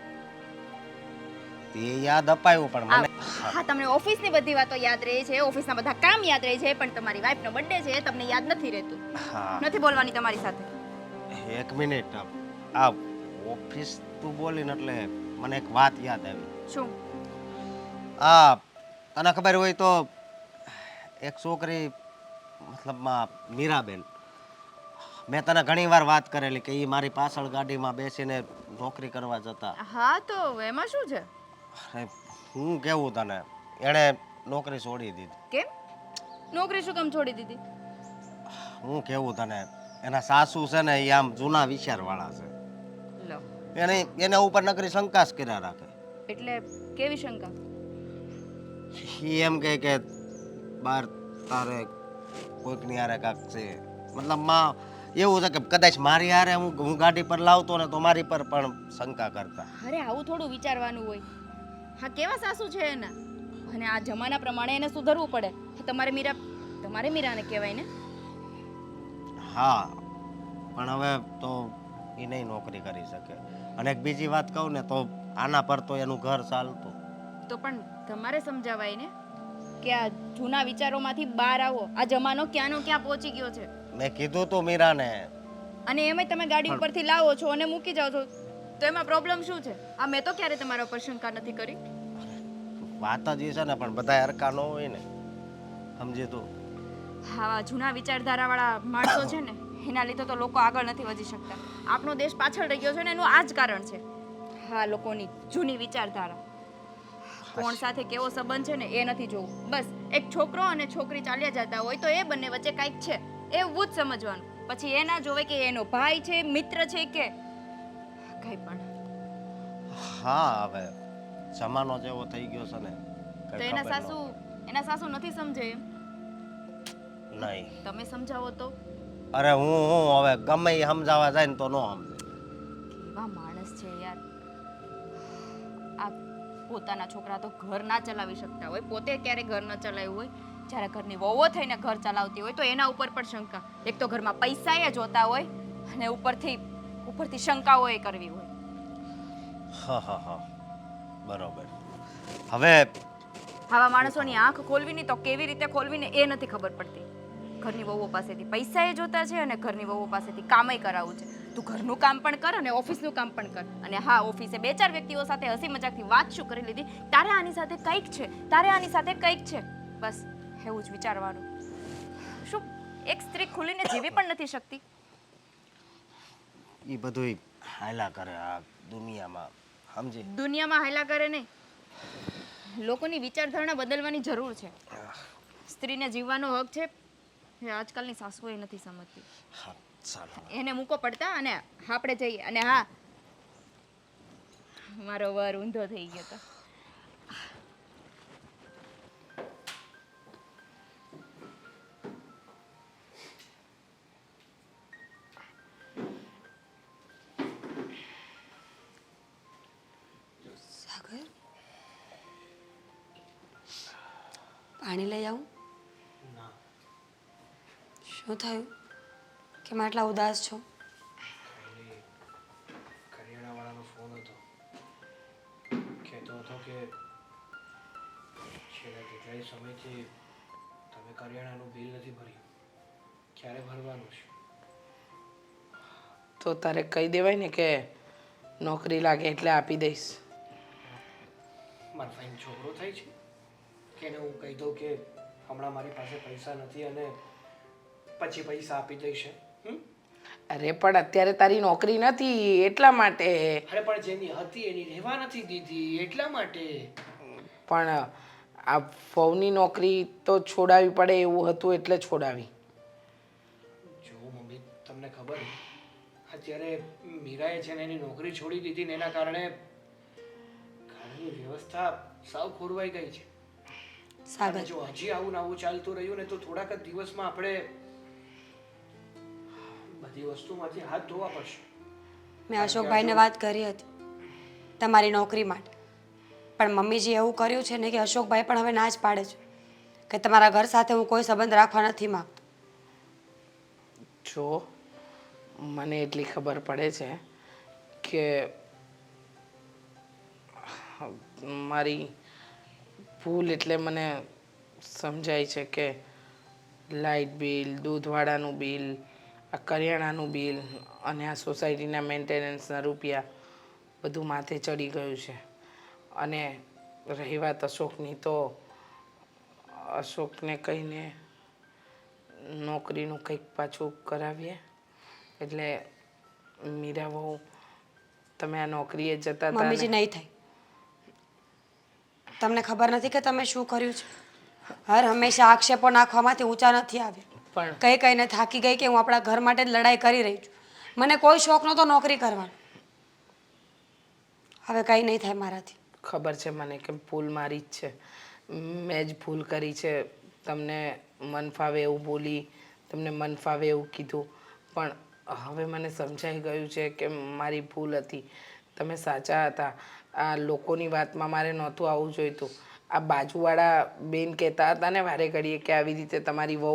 તે યાદ અપાયું પણ મને હા તમને ઓફિસની બધી વાતો યાદ રહે છે, ઓફિસના બધા કામ યાદ રહે છે, પણ તમારી વાઈફનો બર્થડે છે તમને યાદ નથી રહેતું. હા, નથી બોલવાની તમારી સાથે. 1 મિનિટ. આ ઓફિસ તું બોલીને એટલે મને એક વાત યાદ આવી. શું? તને ખબર હોય તો એક છોકરી મતલબમાં મીરાબેન, મેં તને ઘણી વાર વાત કરેલી કે એ મારી પાછળ ગાડીમાં બેસીને નોકરી કરવા જતા. હા તો એમાં શું છે? અરે, હું કેવું તને, એણે નોકરી છોડી દીધી. કેમ? નોકરી શું કામ છોડી દીધી? હું કેવું તને, એના સાસુ છે ને એ આમ જૂના વિચારવાળા છે. લો એના ઉપર નકરી શંકા જ કર્યા રાખે. એટલે કેવી શંકા? એ એમ કહે કે બાર તારે કોઈકની હારે કાંક છે. મતલબમાં એવું છે કે કદાચ મારી હારે હું ગાડી પર લાવતો ને તો મારી પર પણ શંકા કરતા. અરે આવું થોડું વિચારવાનું હોય. હા કેવા સાસુ છે એના, અને આ જમાના પ્રમાણે એને સુધરવું પડે. તમારે મીરાને કહેવાય ને. હા, પણ હવે તો એ નહીં નોકરી કરી શકે. અને એક બીજી વાત કહું ને તો આના પર તો એનું ઘર ચાલતું. તો પણ તમારે સમજાવાય ને કે આ જૂના વિચારોમાંથી બહાર આવો. આ જમાનો ક્યાંનો ક્યાં પહોંચી ગયો છે. મેં કીધું તું મીરાને. અને એમાંય તમે ગાડી ઉપરથી લાવો છો અને મૂકી જાઓ છો, તો એમાં પ્રોબ્લેમ શું છે? આ મેં તો ક્યારે તમારા પર શંકા નથી કરી. વાત જ એ છે ને, પણ બધા હરકા ન હોય ને, સમજી તું. હા જૂના વિચારધારાવાળા માણસો છે ને એના લીધે તો લોકો આગળ નથી વધી શકતા. આપણો દેશ પાછળ રહી ગયો છે ને એનું આ જ કારણ છે. હા લોકોની જૂની વિચારધારા. કોણ સાથે કેવો સંબંધ છે ને એ નથી જોવું. બસ એક છોકરો અને છોકરી ચાલ્યા જતા હોય તો એ બંને વચ્ચે કાંઈક છે એવું જ સમજવાનું. પછી એ ના જોવે કે એનો ભાઈ છે, મિત્ર છે કે કંઈ પણ. હા, હવે જમાનો જેવો થઈ ગયો છે ને, તો કઈ એના ખબર સાસુ એના સાસુ નથી સમજે એમ? નહીં. તમે સમજાવો તો. અરે હું હવે ગમે એ સમજાવવા જાય ને તો ન સમજે. કેવા માણસ છે યાર. આ પોતાના છોકરા તો ઘર ના ચલાવી શકતા હોય, પોતે ક્યારે ઘર ન ચલાવ્યું હોય, જ્યારે ઘરની વહુઓ થઈને ઘર ચલાવતી હોય તો એના ઉપર પણ શંકા. એક તો ઘરમાં પૈસા એ જોતા હોય અને ઉપરથી શંકાઓ એ કરવી હોય. હા બરોબર. હવે આવા માણસોની આંખ ખોલવીની તો કેવી રીતે ખોલવીને એ નથી ખબર પડતી. ઘરની વહુઓ પાસેથી પૈસા એ જોતા છે અને ઘરની વહુઓ પાસેથી કામય કરાવવું છે. તું ઘરનું કામ પણ કર અને ઓફિસનું કામ પણ કર. અને હા, ઓફિસે 2-4 વ્યક્તિઓ સાથે હસી મજાકથી વાત શું કરી લીધી, તારે આની સાથે કંઈક છે, તારે આની સાથે કંઈક છે, બસ એવું જ વિચારવાનું. શું એક સ્ત્રી ખુલીને જીવી પણ નથી શકતી? એ બધું હાયલા કરે આ દુનિયામાં, સમજી? દુનિયામાં હાયલા કરે નહીં, લોકોની વિચારધારણા બદલવાની જરૂર છે. સ્ત્રીને જીવવાનો હક છે એ આજકાલની સાસુઓ નથી સમજતી. હા ચાલો. એને મૂકો પડતા અને આપણે જઈએ. અને હા, મારો વર ઊંધો થઈ ગયો તો. સાગર, પાણી લઈ આવું? ના, શું થયું? કેમ આટલા ઉદાસ છો? ખાલી કરિયાણાવાળાનો ફોન હતો. કહેતો હતો કે છેલ્લા કેટલાય સમયથી તમે કરિયાણાનું બિલ નથી ભર્યું, ક્યારે ભરવાનું છે? તો તારે કહી દેવાય ને કે નોકરી લાગે એટલે આપી દઈશ. મારો ફાઈન છોકરો થાય છે કે એને હું કહી દઉં કે હમણાં મારી પાસે પૈસા નથી અને પછી પૈસા આપી દઈશ? અરે પણ અત્યારે તારી નોકરી નથી એટલા માટે. અરે પણ જેની હતી એની રહેવા નથી દીધી એટલા માટે. પણ આ વહુની નોકરી તો છોડાવી પડે એવું હતું એટલે છોડાવી. જો મમ્મી, તમને ખબર અત્યારે મીરાએ છે ને એની નોકરી છોડી દીધી ને એના કારણે ઘરની વ્યવસ્થા સાવ ખોરવાઈ ગઈ છે. સાગર, જો હજી આવું ને આવું ચાલતું રહ્યું ને તો થોડાક જ દિવસમાં આપણે બધી વસ્તુમાંથી હાથ ધોવા પડશે. મેં અશોકભાઈને વાત કરી હતી તમારી નોકરી માટે, પણ મમ્મીજી એવું કર્યું છે ને કે અશોકભાઈ પણ હવે ના જ પાડે છે કે તમારા ઘર સાથે હું કોઈ સંબંધ રાખવા નથી માંગતો. જો મને એટલી ખબર પડે છે કે મારી ભૂલ એટલે મને સમજાય છે કે લાઇટ બિલ, દૂધવાળાનું બિલ, આ કરિયાણાનું બિલ અને આ સોસાયટીના મેન્ટેનન્સના રૂપિયા બધું માથે ચડી ગયું છે. અને રહી વાત અશોકની, તો અશોકને કહીને નોકરીનું કંઈક પાછું કરાવીએ. એટલે મીરા બહુ તમે આ નોકરીએ જતા હતા મમ્મીજી નહીં થાય. તમને ખબર નથી કે તમે શું કર્યું છે? હર હંમેશા આક્ષેપો નાખવામાંથી ઊંચા નથી આવ્યા. પણ કહીને થાકી ગઈ કે હું આપણા ઘર માટે જ લડાઈ કરી રહી છું. મને કોઈ શોખ નહોતો નોકરી કરવાનો. હવે કંઈ નહીં થાય મારાથી. ખબર છે મને કે ભૂલ મારી જ છે. મેં જ ભૂલ કરી છે. તમને મન ફાવે એવું બોલી, તમને મન ફાવે એવું કીધું. પણ હવે મને સમજાઈ ગયું છે કે મારી ભૂલ હતી. તમે સાચા હતા. આ લોકોની વાતમાં મારે નહોતું આવવું જોઈતું. આ બાજુવાળા બેન કહેતા હતા ને વારે ઘડીએ કે આવી રીતે તમારી વહુ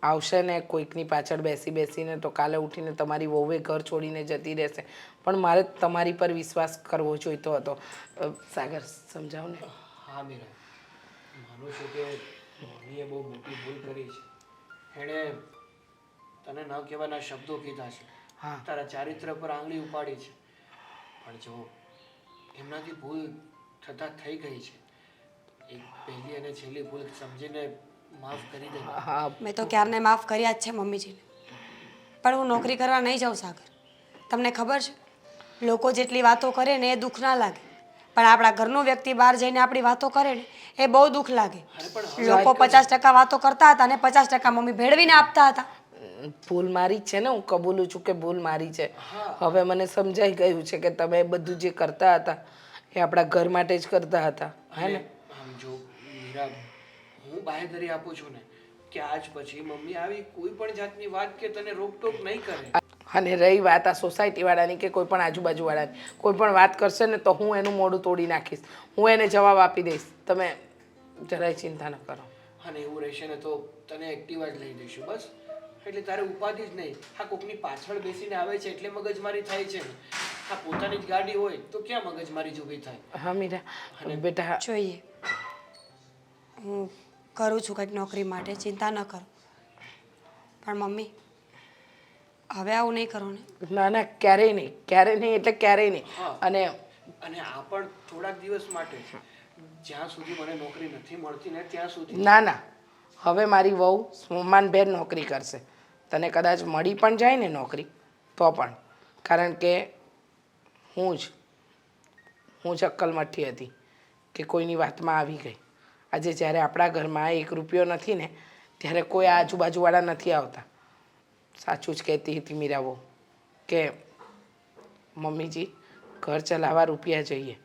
આવશે ને કોઈકની પાછળ બેસીને તો કાલે ઉઠીને તમારી વહુએ ઘર છોડીને જતી રહેશે. પણ મારે તમારી પર વિશ્વાસ કરવો જોઈતો હતો. સાગર, સમજાવ ને. હા મીરા, માનું છું કે મમ્મીએ બહુ મોટી ભૂલ કરી છે. એણે તને ન કહેવાના શબ્દો કીધા છે, તારા ચારિત્ર પર આંગળી ઉપાડી છે. પણ જો એમનાથી ભૂલ થતાં થઈ ગઈ છે, એક પહેલી અને છેલ્લી ભૂલ સમજીને માફ કરી દે. હા, મેં તો ક્યારને માફ કર્યા જ છે મમ્મીજીને. પણ હું નોકરી કરવા નહીં જાઉં સાગર. તમને ખબર છે, લોકો જેટલી વાતો કરે ને એ દુઃખ ના લાગે, પણ આપણા ઘરનો વ્યક્તિ બહાર જઈને આપણી વાતો કરે ને એ બહુ દુઃખ લાગે. લોકો 50% વાતો કરતા હતા અને 50% મમ્મી ભેળવીને આપતા હતા. ભૂલ મારી જ છે ને, હું કબૂલું છું કે ભૂલ મારી છે. હવે મને સમજાઈ ગયું છે કે તમે બધું જે કરતા હતા એ આપણા ઘર માટે જ કરતા હતા, હે ને? આમ જો મીરા, હું બાંહેધરી આપું છું ને કે આજ પછી મમ્મી આવી કોઈ પણ જાતની વાત કે તને રોકટોક નહીં કરે. અને રહી વાત આ સોસાયટીવાળાની કે કોઈ પણ આજુબાજુવાળાની, કોઈ પણ વાત કરશે ને તો હું એનું મોઢું તોડી નાખીશ. હું એને જવાબ આપી દઈશ. તમે જરાય ચિંતા ન કરો. અને એવું રહેશે ને તો તને એક્ટિવા જ લઈ દઈશું બસ. એટલે તારે ઉપાધિ જ નહીં. આ કોકની પાછળ બેસીને આવે છે એટલે મગજમારી થાય છે ને. આ પોતાની જ ગાડી હોય તો ક્યાં મગજમારી જ ઊભી થાય. હા મીરા બેટા જોઈએ હું કરું છું કંઈક નોકરી માટે, ચિંતા ન કરો. પણ મમ્મી હવે આવું નહીં કરો ને. ના ના ક્યારેય નહીં એટલે ક્યારેય નહીં. હા. અને અને આ પણ થોડાક દિવસ માટે જ્યાં સુધી મને નોકરી નથી મળતી ને ત્યાં સુધી. ના હવે મારી વહુ સુમાનભેર નોકરી કરશે. તને કદાચ મળી પણ જાય ને નોકરી તો પણ, કારણ કે હું જ અક્કલમઠ્ઠી હતી કે કોઈની વાતમાં આવી ગઈ. આજે જ્યારે આપણા ઘરમાં 1 રૂપિયો નથી ને ત્યારે કોઈ આજુબાજુવાળા નથી આવતા. સાચું જ કહેતી હતી મીરા વહુ કે મમ્મીજી ઘર ચલાવવા રૂપિયા જોઈએ.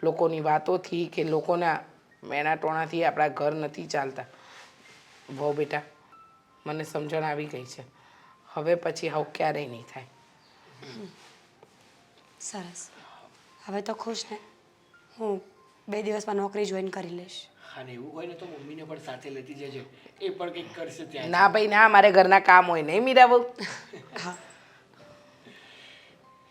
લોકોની વાતોથી કે લોકોના મેણા ટોણાથી આપણા ઘર નથી ચાલતા. વહુ બેટા મને સમજણ આવી ગઈ છે. હવે પછી આવું ક્યારેય નહીં થાય. સરસ, હવે તો ખુશ ને. હું 2 દિવસમાં નોકરી જોઈન કરી લઈશ. અને એવું હોય ને તો મમ્મીને પણ સાથે લેતી જજે. એ પણ કંઈક કરશે ત્યાં. ના ભાઈ ના, મારે ઘરના કામ હોય નહીં મીરા બહુ. હા